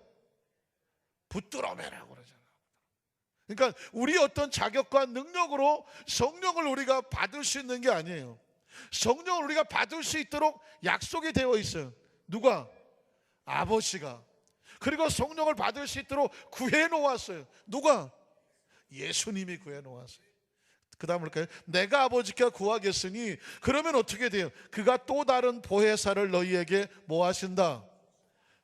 붙들어 매라고 그러잖아. 그러니까 우리 어떤 자격과 능력으로 성령을 우리가 받을 수 있는 게 아니에요. 성령을 우리가 받을 수 있도록 약속이 되어 있어요. 누가? 아버지가. 그리고 성령을 받을 수 있도록 구해 놓았어요. 누가? 예수님이 구해 놓았어요. 그 다음 볼까요? 내가 아버지께 구하겠으니, 그러면 어떻게 돼요? 그가 또 다른 보혜사를 너희에게 뭐 하신다?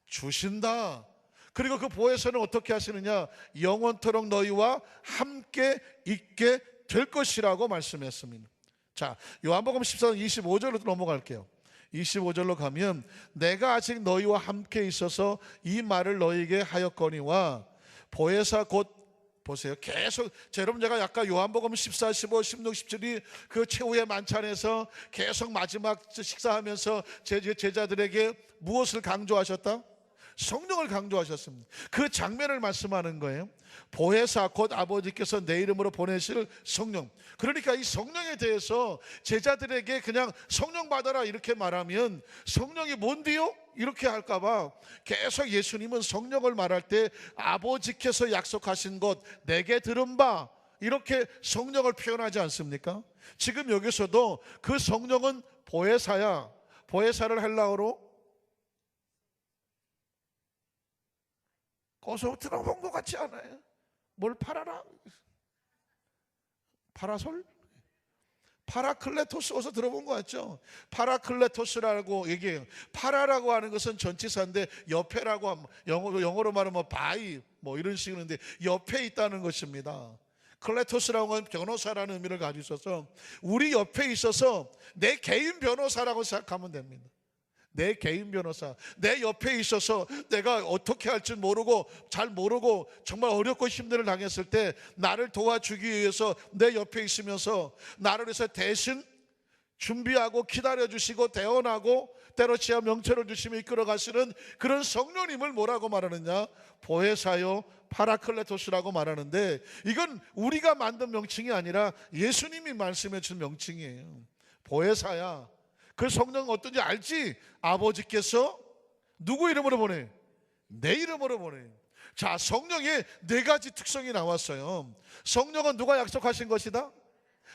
주신다. 그리고 그 보혜사는 어떻게 하시느냐? 영원토록 너희와 함께 있게 될 것이라고 말씀했습니다. 자, 요한복음 14장 25절로 넘어갈게요. 25절로 가면 내가 아직 너희와 함께 있어서 이 말을 너희에게 하였거니와 보혜사 곧, 보세요, 계속 여러분, 제가 약간 요한복음 14, 15, 16, 17이 그 최후의 만찬에서 계속 마지막 식사하면서 제자들에게 무엇을 강조하셨다? 성령을 강조하셨습니다. 그 장면을 말씀하는 거예요. 보혜사 곧 아버지께서 내 이름으로 보내실 성령. 그러니까 이 성령에 대해서 제자들에게 그냥 성령 받아라 이렇게 말하면 성령이 뭔데요? 이렇게 할까봐 계속 예수님은 성령을 말할 때 아버지께서 약속하신 것 내게 들은 바, 이렇게 성령을 표현하지 않습니까? 지금 여기서도 그 성령은 보혜사야. 보혜사를 헬라어로 어서 들어본 것 같지 않아요? 뭘 팔아라? 파라솔? 파라클레토스, 어서 들어본 것 같죠? 파라클레토스라고 얘기해요. 파라라고 하는 것은 전치사인데 옆에라고, 영어로 말하면 바이 뭐 이런 식인데 옆에 있다는 것입니다. 클레토스라고 하는 변호사라는 의미를 가지고 있어서 우리 옆에 있어서 내 개인 변호사라고 생각하면 됩니다. 내 개인 변호사, 내 옆에 있어서 내가 어떻게 할지 모르고 잘 모르고 정말 어렵고 힘든 일을 당했을 때 나를 도와주기 위해서 내 옆에 있으면서 나를 위해서 대신 준비하고 기다려주시고 대언하고 때로치야 명철을 주시며 이끌어 가시는 그런 성령님을 뭐라고 말하느냐? 보혜사요 파라클레토스라고 말하는데, 이건 우리가 만든 명칭이 아니라 예수님이 말씀해 준 명칭이에요. 보혜사야. 그 성령은 어떤지 알지? 아버지께서 누구 이름으로 보내? 내 이름으로 보내. 자, 성령의 네 가지 특성이 나왔어요. 성령은 누가 약속하신 것이다?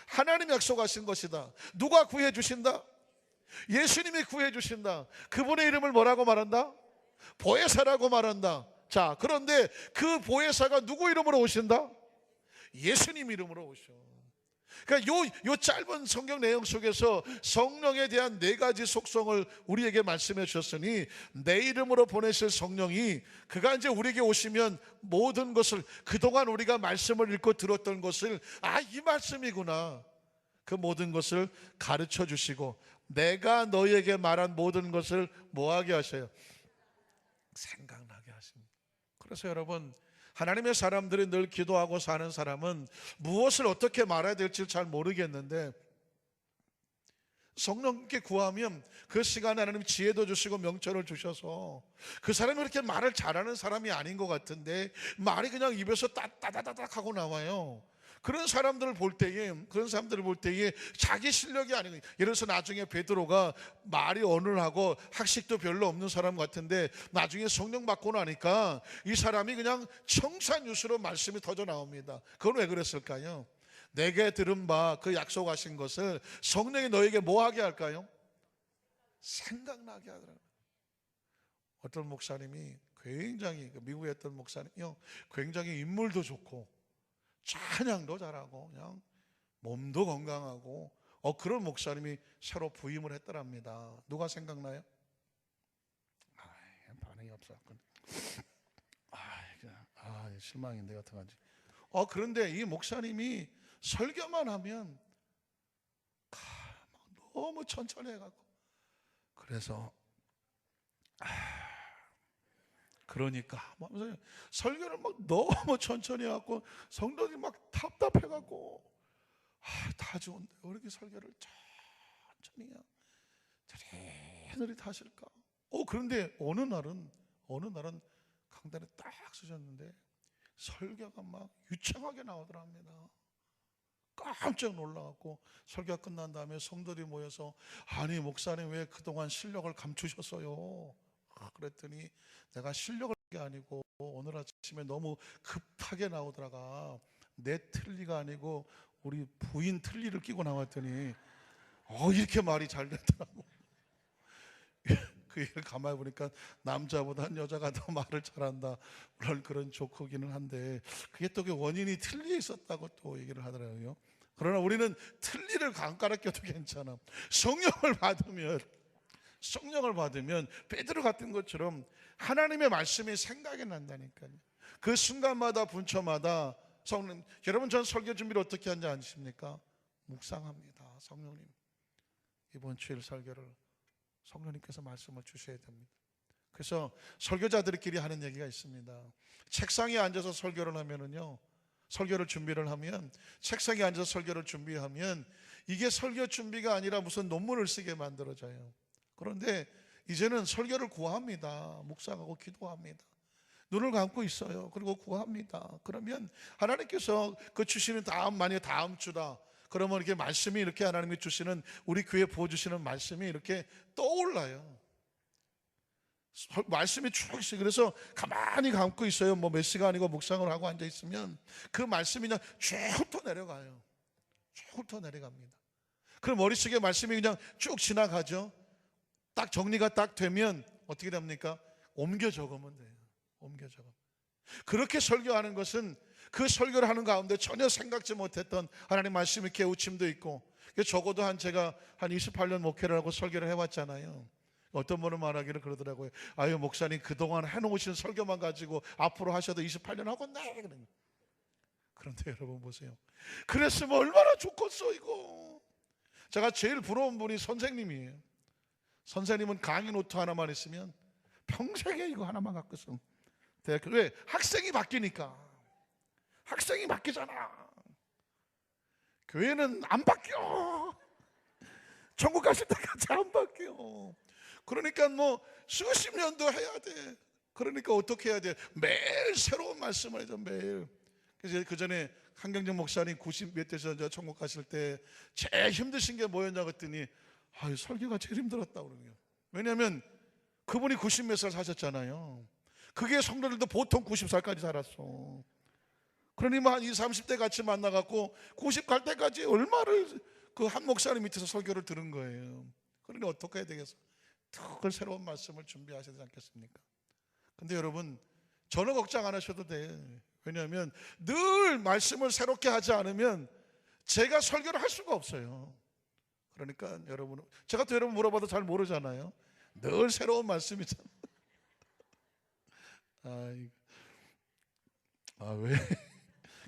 하나님이 약속하신 것이다. 누가 구해 주신다? 예수님이 구해 주신다. 그분의 이름을 뭐라고 말한다? 보혜사라고 말한다. 자, 그런데 그 보혜사가 누구 이름으로 오신다? 예수님 이름으로 오셔. 그러니까 요 짧은 성경 내용 속에서 성령에 대한 네 가지 속성을 우리에게 말씀해 주셨으니, 내 이름으로 보내실 성령이 그가 이제 우리에게 오시면 모든 것을, 그동안 우리가 말씀을 읽고 들었던 것을, 이 말씀이구나, 그 모든 것을 가르쳐 주시고 내가 너희에게 말한 모든 것을 뭐하게 하셔요? 생각나게 하십니다. 그래서 여러분, 하나님의 사람들이 늘 기도하고 사는 사람은 무엇을 어떻게 말해야 될지 잘 모르겠는데 성령께 구하면 그 시간에 하나님 지혜도 주시고 명철을 주셔서, 그 사람이 그렇게 말을 잘하는 사람이 아닌 것 같은데 말이 그냥 입에서 따다다닥 하고 나와요. 그런 사람들을 볼 때에 자기 실력이 아니고, 예를 들어서 나중에 베드로가 말이 어눌하고 학식도 별로 없는 사람 같은데 나중에 성령 받고 나니까 이 사람이 그냥 청산유수로 말씀이 터져 나옵니다. 그건 왜 그랬을까요? 내게 들은 바, 그 약속하신 것을 성령이 너에게 뭐 하게 할까요? 생각나게 하더라고요. 어떤 목사님이 굉장히, 미국에 있던 목사님이요, 굉장히 인물도 좋고 찬양도 잘하고 그냥 몸도 건강하고 그런 목사님이 새로 부임을 했더랍니다. 누가 생각나요? 반응이 없었군. 실망인데 어떡하지? 그런데 이 목사님이 설교만 하면 너무 천천히 해갖고, 그래서 그러니까 설교를 막 너무 천천히 해갖고 성도들이 막 답답해갖고 다 좋은데 왜 이렇게 설교를 천천히 해야 자리자리 하실까? 그런데 어느 날은 강단에 딱 서셨는데 설교가 막 유창하게 나오더랍니다. 깜짝 놀라갖고 설교가 끝난 다음에 성도들이 모여서, 아니 목사님 왜 그동안 실력을 감추셨어요? 그랬더니 내가 실력을 게 아니고 오늘 아침에 너무 급하게 나오다가 내 틀니가 아니고 우리 부인 틀니를 끼고 나왔더니 이렇게 말이 잘 되더라고. 그 일을 가만히 보니까 남자보다는 여자가 더 말을 잘한다, 물론 그런 조크기는 한데 그게 또 그 원인이 틀니에 있었다고 또 얘기를 하더라고요. 그러나 우리는 틀니를 강가라 껴도 괜찮아. 성령을 받으면 베드로 같은 것처럼 하나님의 말씀이 생각이 난다니까요. 그 순간마다 분초마다 성령, 여러분 전 설교 준비를 어떻게 하는지 아십니까? 묵상합니다. 성령님, 이번 주일 설교를 성령님께서 말씀을 주셔야 됩니다. 그래서 설교자들끼리 하는 얘기가 있습니다. 책상에 앉아서 설교를 하면은요, 설교를 준비를 하면, 책상에 앉아서 설교를 준비하면 이게 설교 준비가 아니라 무슨 논문을 쓰게 만들어져요. 그런데 이제는 설교를 구합니다. 묵상하고 기도합니다. 눈을 감고 있어요. 그리고 구합니다. 그러면 하나님께서 그 주시는 만약에 다음 주다, 그러면 이렇게 말씀이 이렇게 하나님이 주시는, 우리 교회 부어주시는 말씀이 이렇게 떠올라요. 말씀이 쭉 있어요. 그래서 가만히 감고 있어요. 몇 시간이고 묵상을 하고 앉아있으면 그 말씀이 그냥 쭉 훑어 내려가요. 쭉 훑어 내려갑니다. 그럼 머릿속에 말씀이 그냥 쭉 지나가죠. 딱 정리가 딱 되면 어떻게 됩니까? 옮겨 적으면 돼요. 옮겨 적어. 그렇게 설교하는 것은 그 설교를 하는 가운데 전혀 생각지 못했던 하나님 말씀의 깨우침도 있고, 적어도 제가 한 28년 목회를 하고 설교를 해왔잖아요. 어떤 분은 말하기를 그러더라고요. 아유, 목사님 그동안 해놓으신 설교만 가지고 앞으로 하셔도 28년 하겠네. 그런데 여러분 보세요. 그랬으면 얼마나 좋겠어 이거. 제가 제일 부러운 분이 선생님이에요. 선생님은 강의 노트 하나만 있으면 평생에 이거 하나만 갖고 있어. 왜? 학생이 바뀌니까. 학생이 바뀌잖아. 교회는 안 바뀌어. 천국 가실 때까지 안 바뀌어. 그러니까 수십 년도 해야 돼. 그러니까 어떻게 해야 돼? 매일 새로운 말씀을 해줘. 매일. 그래서 그 전에 한경정 목사님 90 몇 대에서 천국 가실 때 제일 힘드신 게 뭐였냐 그랬더니 설교가 제일 힘들었다고 그러네요. 왜냐하면 그분이 90 몇 살 사셨잖아요. 그게 성도들도 보통 90살까지 살았어. 그러니 한 20, 30대 같이 만나갖고 90 갈 때까지 얼마를 그 한 목사님 밑에서 설교를 들은 거예요. 그러니 어떻게 해야 되겠어? 그 새로운 말씀을 준비하셔야 되지 않겠습니까? 근데 여러분, 저는 걱정 안 하셔도 돼. 왜냐하면 늘 말씀을 새롭게 하지 않으면 제가 설교를 할 수가 없어요. 그러니까 여러분, 제가 또 여러분 물어봐도 잘 모르잖아요. 늘 새로운 말씀이잖아요. 왜?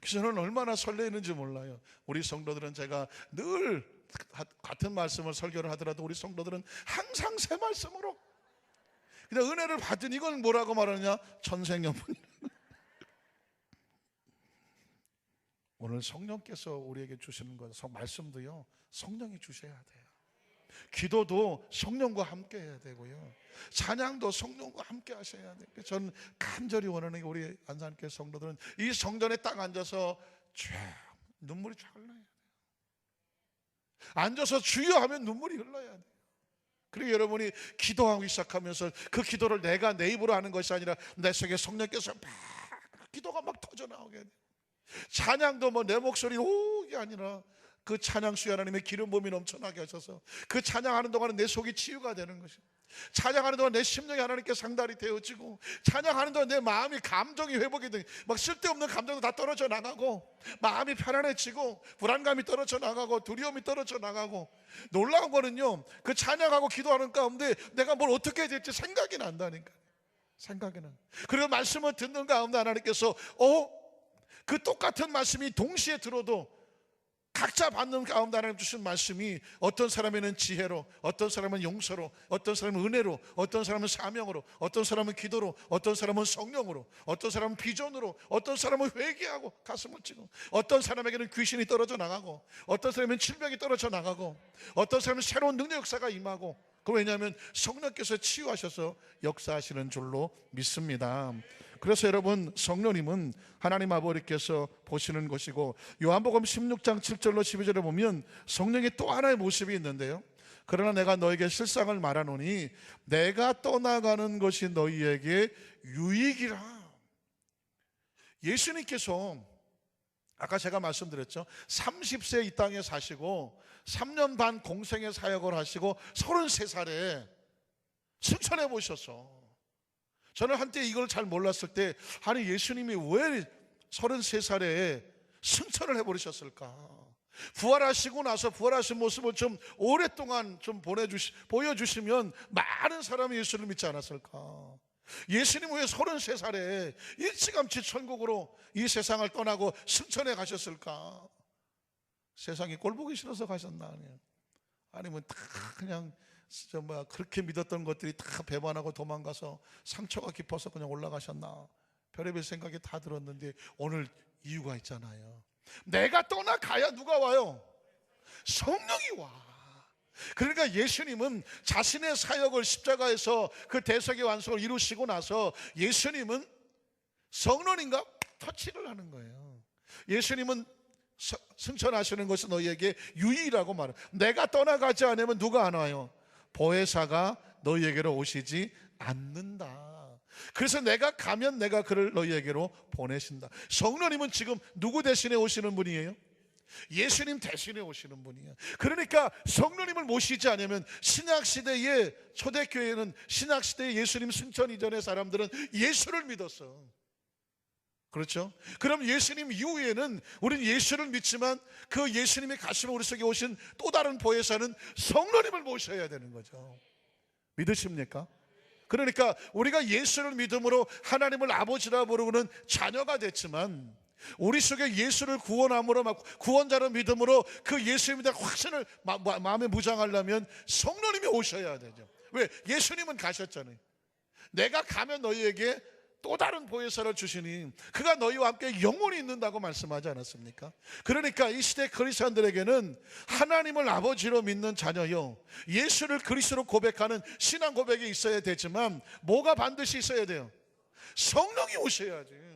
저는 얼마나 설레이는지 몰라요. 우리 성도들은 제가 늘 같은 말씀을 설교를 하더라도 우리 성도들은 항상 새 말씀으로 그냥 은혜를 받은, 이건 뭐라고 말하느냐? 천생연분. 오늘 성령께서 우리에게 주시는 것, 말씀도요, 성령이 주셔야 돼요. 기도도 성령과 함께 해야 되고요, 찬양도 성령과 함께 하셔야 돼요. 저는 간절히 원하는 게 우리 안산교회 성도들은 이 성전에 딱 앉아서 쫙 눈물이 쫙 흘러야 돼요. 앉아서 주여 하면 눈물이 흘러야 돼요. 그리고 여러분이 기도하기 시작하면서 그 기도를 내가 내 입으로 하는 것이 아니라 내 속에 성령께서 막 기도가 막 터져나오게 돼요. 찬양도 내 목소리 오게 아니라 그 찬양 수요 하나님의 기름 부음이 넘쳐나게 하셔서 그 찬양하는 동안은 내 속이 치유가 되는 것입니다. 찬양하는 동안 내 심령이 하나님께 상달이 되어지고, 찬양하는 동안 내 마음이 감정이 회복이 되고, 막 쓸데없는 감정도 다 떨어져 나가고, 마음이 편안해지고, 불안감이 떨어져 나가고, 두려움이 떨어져 나가고, 놀라운 거는요, 그 찬양하고 기도하는 가운데 내가 뭘 어떻게 해야 될지 생각이 난다니까. 생각이 나. 그리고 말씀을 듣는 가운데 하나님께서 그 똑같은 말씀이 동시에 들어도 각자 받는 가운데 하나님 주신 말씀이 어떤 사람에는 지혜로, 어떤 사람은 용서로, 어떤 사람은 은혜로, 어떤 사람은 사명으로, 어떤 사람은 기도로, 어떤 사람은 성령으로, 어떤 사람은 비전으로, 어떤 사람은 회개하고 가슴을 치고, 어떤 사람에게는 귀신이 떨어져 나가고, 어떤 사람은 질병이 떨어져 나가고, 어떤 사람은 새로운 능력 역사가 임하고. 왜냐하면 성령께서 치유하셔서 역사하시는 줄로 믿습니다. 그래서 여러분, 성령님은 하나님 아버지께서 보시는 것이고, 요한복음 16장 7절로 12절에 보면 성령의 또 하나의 모습이 있는데요, 그러나 내가 너에게 실상을 말하노니 내가 떠나가는 것이 너희에게 유익이라. 예수님께서 아까 제가 말씀드렸죠. 30세 이 땅에 사시고 3년 반 공생의 사역을 하시고 33살에 승천해 보셨어. 저는 한때 이걸 잘 몰랐을 때, 아니 예수님이 왜 33살에 승천을 해버리셨을까? 부활하시고 나서 부활하신 모습을 좀 오랫동안 좀 보여주시면 많은 사람이 예수를 믿지 않았을까? 예수님 왜 33살에 일찌감치 천국으로 이 세상을 떠나고 승천해 가셨을까? 세상에 꼴보기 싫어서 가셨나? 아니면 다 그냥 그렇게 믿었던 것들이 다 배반하고 도망가서 상처가 깊어서 그냥 올라가셨나? 별의별 생각이 다 들었는데 오늘 이유가 있잖아요. 내가 떠나가야 누가 와요? 성령이 와. 그러니까 예수님은 자신의 사역을 십자가에서 그 대속의 완성을 이루시고 나서 예수님은 성령님과 터치를 하는 거예요. 예수님은 승천하시는 것은 너희에게 유의라고 말해요. 내가 떠나가지 않으면 누가 안 와요? 보혜사가 너희에게로 오시지 않는다. 그래서 내가 가면 내가 그를 너희에게로 보내신다. 성령님은 지금 누구 대신에 오시는 분이에요? 예수님 대신에 오시는 분이에요. 그러니까 성령님을 모시지 않으면, 신약시대의 초대교회는, 신약시대의 예수님 승천 이전의 사람들은 예수를 믿었어. 그렇죠? 그럼 예수님 이후에는 우리는 예수를 믿지만 그 예수님이 가시면 우리 속에 오신 또 다른 보혜사는 성령님을 모셔야 되는 거죠. 믿으십니까? 그러니까 우리가 예수를 믿음으로 하나님을 아버지라 부르는 자녀가 됐지만, 우리 속에 예수를 구원함으로, 구원자로 믿음으로 그 예수님에 대한 확신을 마음에 무장하려면 성령님이 오셔야 되죠. 왜? 예수님은 가셨잖아요. 내가 가면 너희에게 또 다른 보혜사를 주시니 그가 너희와 함께 영원히 있는다고 말씀하지 않았습니까? 그러니까 이 시대 그리스도인들에게는 하나님을 아버지로 믿는 자녀요, 예수를 그리스도로 고백하는 신앙 고백이 있어야 되지만 뭐가 반드시 있어야 돼요? 성령이 오셔야지.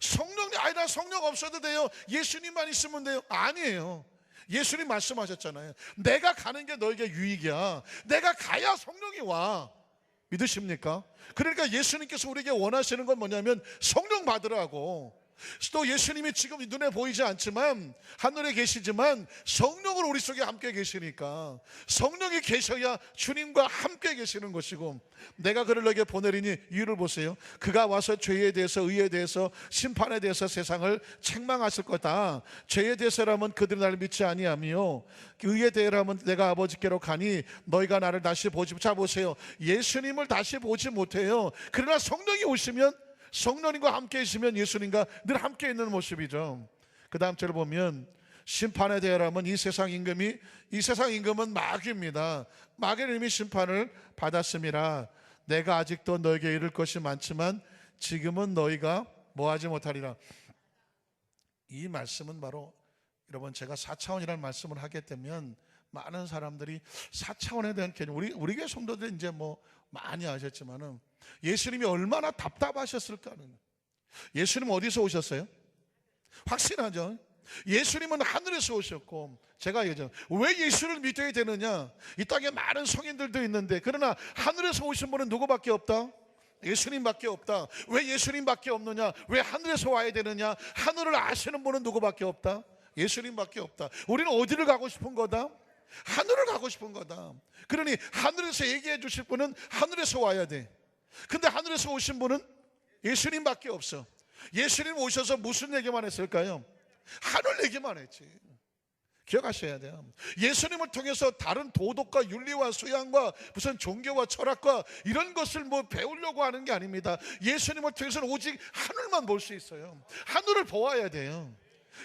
성령이, 아니 나 성령 없어도 돼요, 예수님만 있으면 돼요. 아니에요. 예수님 말씀하셨잖아요. 내가 가는 게 너에게 유익이야. 내가 가야 성령이 와. 믿으십니까? 그러니까 예수님께서 우리에게 원하시는 건 뭐냐면 성령 받으라고. 또 예수님이 지금 눈에 보이지 않지만 하늘에 계시지만 성령으로 우리 속에 함께 계시니까, 성령이 계셔야 주님과 함께 계시는 것이고, 내가 그를 너에게 보내리니 이유를 보세요. 그가 와서 죄에 대해서, 의에 대해서, 심판에 대해서 세상을 책망하실 거다. 죄에 대해서라면 그들이 나를 믿지 아니하며, 의에 대해서라면 내가 아버지께로 가니 너희가 나를 다시 보지. 자 보세요, 예수님을 다시 보지 못해요. 그러나 성령이 오시면, 성령님과 함께 있으면 예수님과 늘 함께 있는 모습이죠. 그 다음 절을 보면, 심판에 대하라면 이 세상 임금은 마귀입니다. 마귀는 이미 심판을 받았음이라. 내가 아직도 너에게 이를 것이 많지만 지금은 너희가 뭐하지 못하리라. 이 말씀은 바로, 여러분 제가 4차원이라는 말씀을 하게 되면 많은 사람들이 4차원에 대한 개념, 우리 교회 성도들 이제 뭐 많이 아셨지만은 예수님이 얼마나 답답하셨을까는. 예수님 어디서 오셨어요? 확실하죠? 예수님은 하늘에서 오셨고, 제가 얘기하죠. 왜 예수를 믿어야 되느냐? 이 땅에 많은 성인들도 있는데, 그러나 하늘에서 오신 분은 누구밖에 없다? 예수님밖에 없다. 왜 예수님밖에 없느냐? 왜 하늘에서 와야 되느냐? 하늘을 아시는 분은 누구밖에 없다? 예수님밖에 없다. 우리는 어디를 가고 싶은 거다? 하늘을 가고 싶은 거다. 그러니 하늘에서 얘기해 주실 분은 하늘에서 와야 돼. 근데 하늘에서 오신 분은 예수님밖에 없어. 예수님 오셔서 무슨 얘기만 했을까요? 하늘 얘기만 했지. 기억하셔야 돼요. 예수님을 통해서 다른 도덕과 윤리와 수양과 무슨 종교와 철학과 이런 것을 뭐 배우려고 하는 게 아닙니다. 예수님을 통해서는 오직 하늘만 볼 수 있어요. 하늘을 보아야 돼요.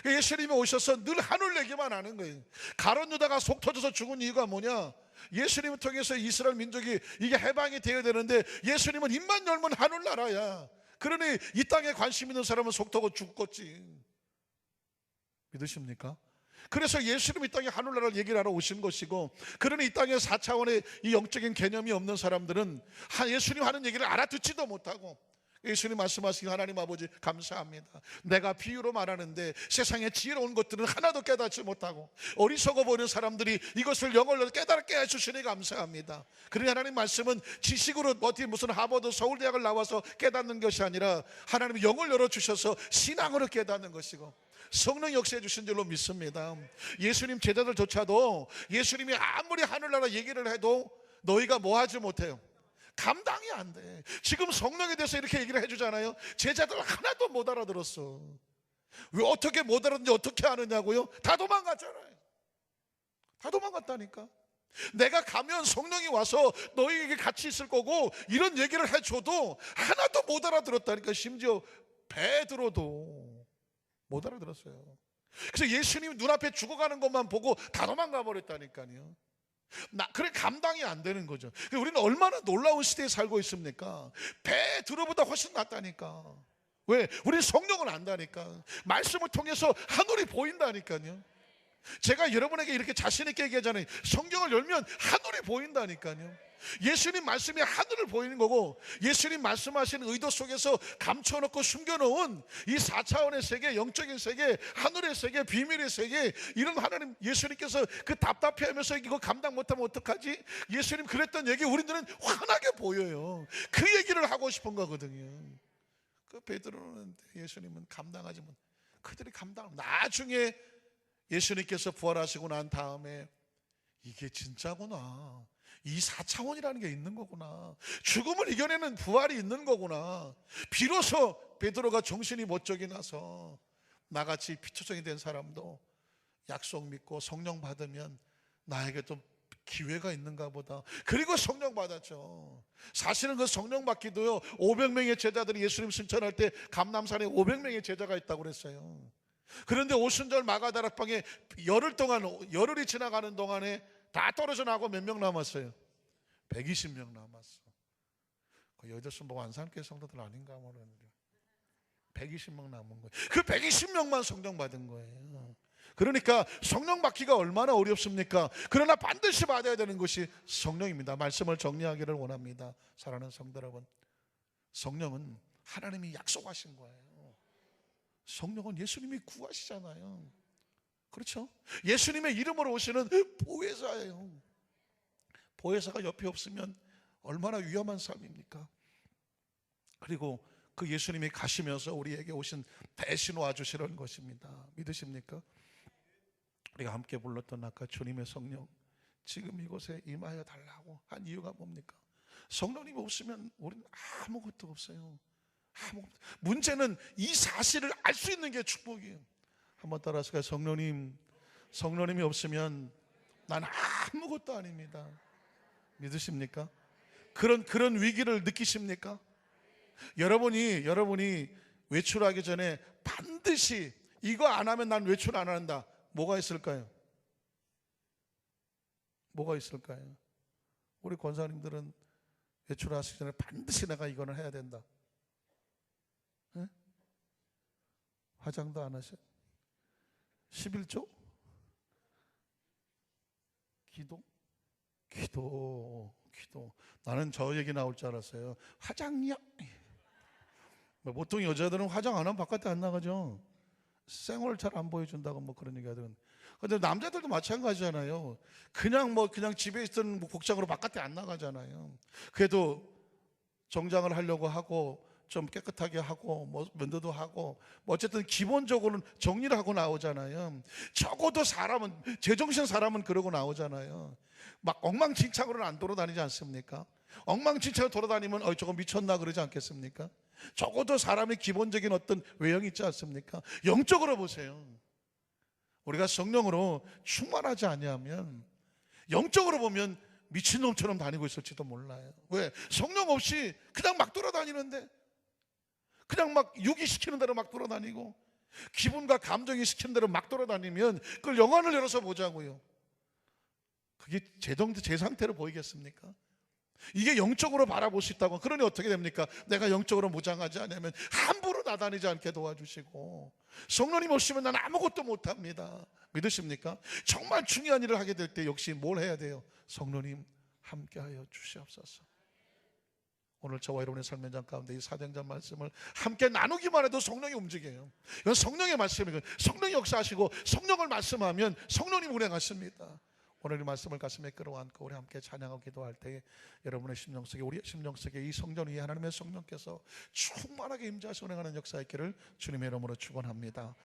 예수님이 오셔서 늘 하늘 얘기만 하는 거예요. 가룟 유다가 속 터져서 죽은 이유가 뭐냐? 예수님을 통해서 이스라엘 민족이 이게 해방이 되어야 되는데, 예수님은 입만 열면 하늘나라야. 그러니 이 땅에 관심 있는 사람은 속 터고 죽겠지. 믿으십니까? 그래서 예수님이 이 땅에 하늘나라를 얘기를 하러 오신 것이고, 그러니 이 땅에 4차원의 이 영적인 개념이 없는 사람들은 예수님 하는 얘기를 알아듣지도 못하고, 예수님 말씀하신 하나님 아버지 감사합니다. 내가 비유로 말하는데 세상에 지혜로운 것들은 하나도 깨닫지 못하고 어리석어 보이는 사람들이 이것을 영어로 깨닫게 해주시니 감사합니다. 그러니 하나님 말씀은 지식으로 어디 무슨 하버드 서울대학을 나와서 깨닫는 것이 아니라 하나님이 영을 열어주셔서 신앙으로 깨닫는 것이고 성령 역사해 주신 줄로 믿습니다. 예수님 제자들조차도 예수님이 아무리 하늘나라 얘기를 해도 너희가 뭐 하지 못해요? 감당이 안 돼. 지금 성령에 대해서 이렇게 얘기를 해주잖아요. 제자들 하나도 못 알아들었어. 왜 어떻게 못 알았는지 어떻게 아느냐고요? 다 도망갔잖아요. 다 도망갔다니까. 내가 가면 성령이 와서 너희에게 같이 있을 거고 이런 얘기를 해줘도 하나도 못 알아들었다니까. 심지어 베드로도 못 알아들었어요. 그래서 예수님이 눈앞에 죽어가는 것만 보고 다 도망가 버렸다니까요. 그래 감당이 안 되는 거죠. 우리는 얼마나 놀라운 시대에 살고 있습니까? 베드로보다 훨씬 낫다니까. 왜? 우리는 성령을 안다니까. 말씀을 통해서 하늘이 보인다니까요. 제가 여러분에게 이렇게 자신 있게 얘기하잖아요. 성경을 열면 하늘이 보인다니까요. 예수님 말씀이 하늘을 보이는 거고 예수님 말씀하신 의도 속에서 감춰놓고 숨겨놓은 이 4차원의 세계, 영적인 세계, 하늘의 세계, 비밀의 세계, 이런 하나님 예수님께서 그 답답해하면서 이거 감당 못하면 어떡하지? 예수님 그랬던 얘기 우리들은 환하게 보여요. 그 얘기를 하고 싶은 거거든요. 그 베드로는 예수님은 감당하지 못. 그들이 나중에 예수님께서 부활하시고 난 다음에 이게 진짜구나. 이 4차원이라는 게 있는 거구나. 죽음을 이겨내는 부활이 있는 거구나. 비로소 베드로가 정신이 번쩍이 나서 나같이 피투성이 된 사람도 약속 믿고 성령 받으면 나에게 좀 기회가 있는가 보다. 그리고 성령 받았죠. 사실은 그 성령 받기도요 500명의 제자들이 예수님 승천할 때 감람산에 500명의 제자가 있다고 그랬어요. 그런데 오순절 마가다락방에 열흘이 지나가는 동안에 다 떨어져 나고 몇 명 남았어요? 120명 남았어. 여기서 뭐 안산교회 성도들 아닌가 모르는데 120명 남은 거예요. 그 120명만 성령 받은 거예요. 그러니까 성령 받기가 얼마나 어렵습니까? 그러나 반드시 받아야 되는 것이 성령입니다. 말씀을 정리하기를 원합니다. 사랑하는 성도 여러분, 성령은 하나님이 약속하신 거예요. 성령은 예수님이 구하시잖아요. 그렇죠? 예수님의 이름으로 오시는 보혜사예요. 보혜사가 옆에 없으면 얼마나 위험한 삶입니까? 그리고 그 예수님이 가시면서 우리에게 오신 대신 와주시는 것입니다. 믿으십니까? 우리가 함께 불렀던 아까 주님의 성령 지금 이곳에 임하여 달라고 한 이유가 뭡니까? 성령님이 없으면 우리는 아무것도 없어요. 문제는 이 사실을 알 수 있는 게 축복이에요. 한번 따라서 성령님이 없으면 난 아무것도 아닙니다. 믿으십니까? 그런 위기를 느끼십니까? 여러분이 외출하기 전에 반드시 이거 안 하면 난 외출 안 한다. 뭐가 있을까요? 뭐가 있을까요? 우리 권사님들은 외출하시기 전에 반드시 내가 이거는 해야 된다. 네? 화장도 안 하셔? 11조? 기도. 나는 저 얘기 나올 줄 알았어요. 화장이야. 보통 여자들은 화장 안 하면 바깥에 안 나가죠. 생얼 잘 안 보여준다고 뭐 그런 얘기 하더라고요. 근데 남자들도 마찬가지잖아요. 그냥 집에 있던 복장으로 바깥에 안 나가잖아요. 그래도 정장을 하려고 하고 좀 깨끗하게 하고 뭐 면도도 하고 뭐 어쨌든 기본적으로는 정리를 하고 나오잖아요. 적어도 제정신 사람은 그러고 나오잖아요. 막 엉망진창으로는 안 돌아다니지 않습니까? 엉망진창으로 돌아다니면 저거 미쳤나 그러지 않겠습니까? 적어도 사람의 기본적인 어떤 외형이 있지 않습니까? 영적으로 보세요. 우리가 성령으로 충만하지 아니하면 영적으로 보면 미친놈처럼 다니고 있을지도 몰라요. 왜? 성령 없이 그냥 막 돌아다니는데, 그냥 막 유기시키는 대로 막 돌아다니고 기분과 감정이 시키는 대로 막 돌아다니면 그걸 영안을 열어서 보자고요. 그게 제 상태로 보이겠습니까? 이게 영적으로 바라볼 수 있다고. 그러니 어떻게 됩니까? 내가 영적으로 무장하지 않으면 함부로 나다니지 않게 도와주시고, 성령님 오시면 난 아무것도 못합니다. 믿으십니까? 정말 중요한 일을 하게 될 때 역시 뭘 해야 돼요? 성령님 함께하여 주시옵소서. 오늘 저와 여러분의 삶의 장 가운데 이 사도행전 말씀을 함께 나누기만 해도 성령이 움직여요. 이건 성령의 말씀이고 성령이 역사하시고 성령을 말씀하면 성령님 운행하십니다. 오늘 이 말씀을 가슴에 끌어안고 우리 함께 찬양하고 기도할 때에 여러분의 심령 속에, 우리의 심령 속에 이 성전 위에 하나님의 성령께서 충만하게 임재하시 운행하는 역사 있기를 주님의 이름으로 축원합니다.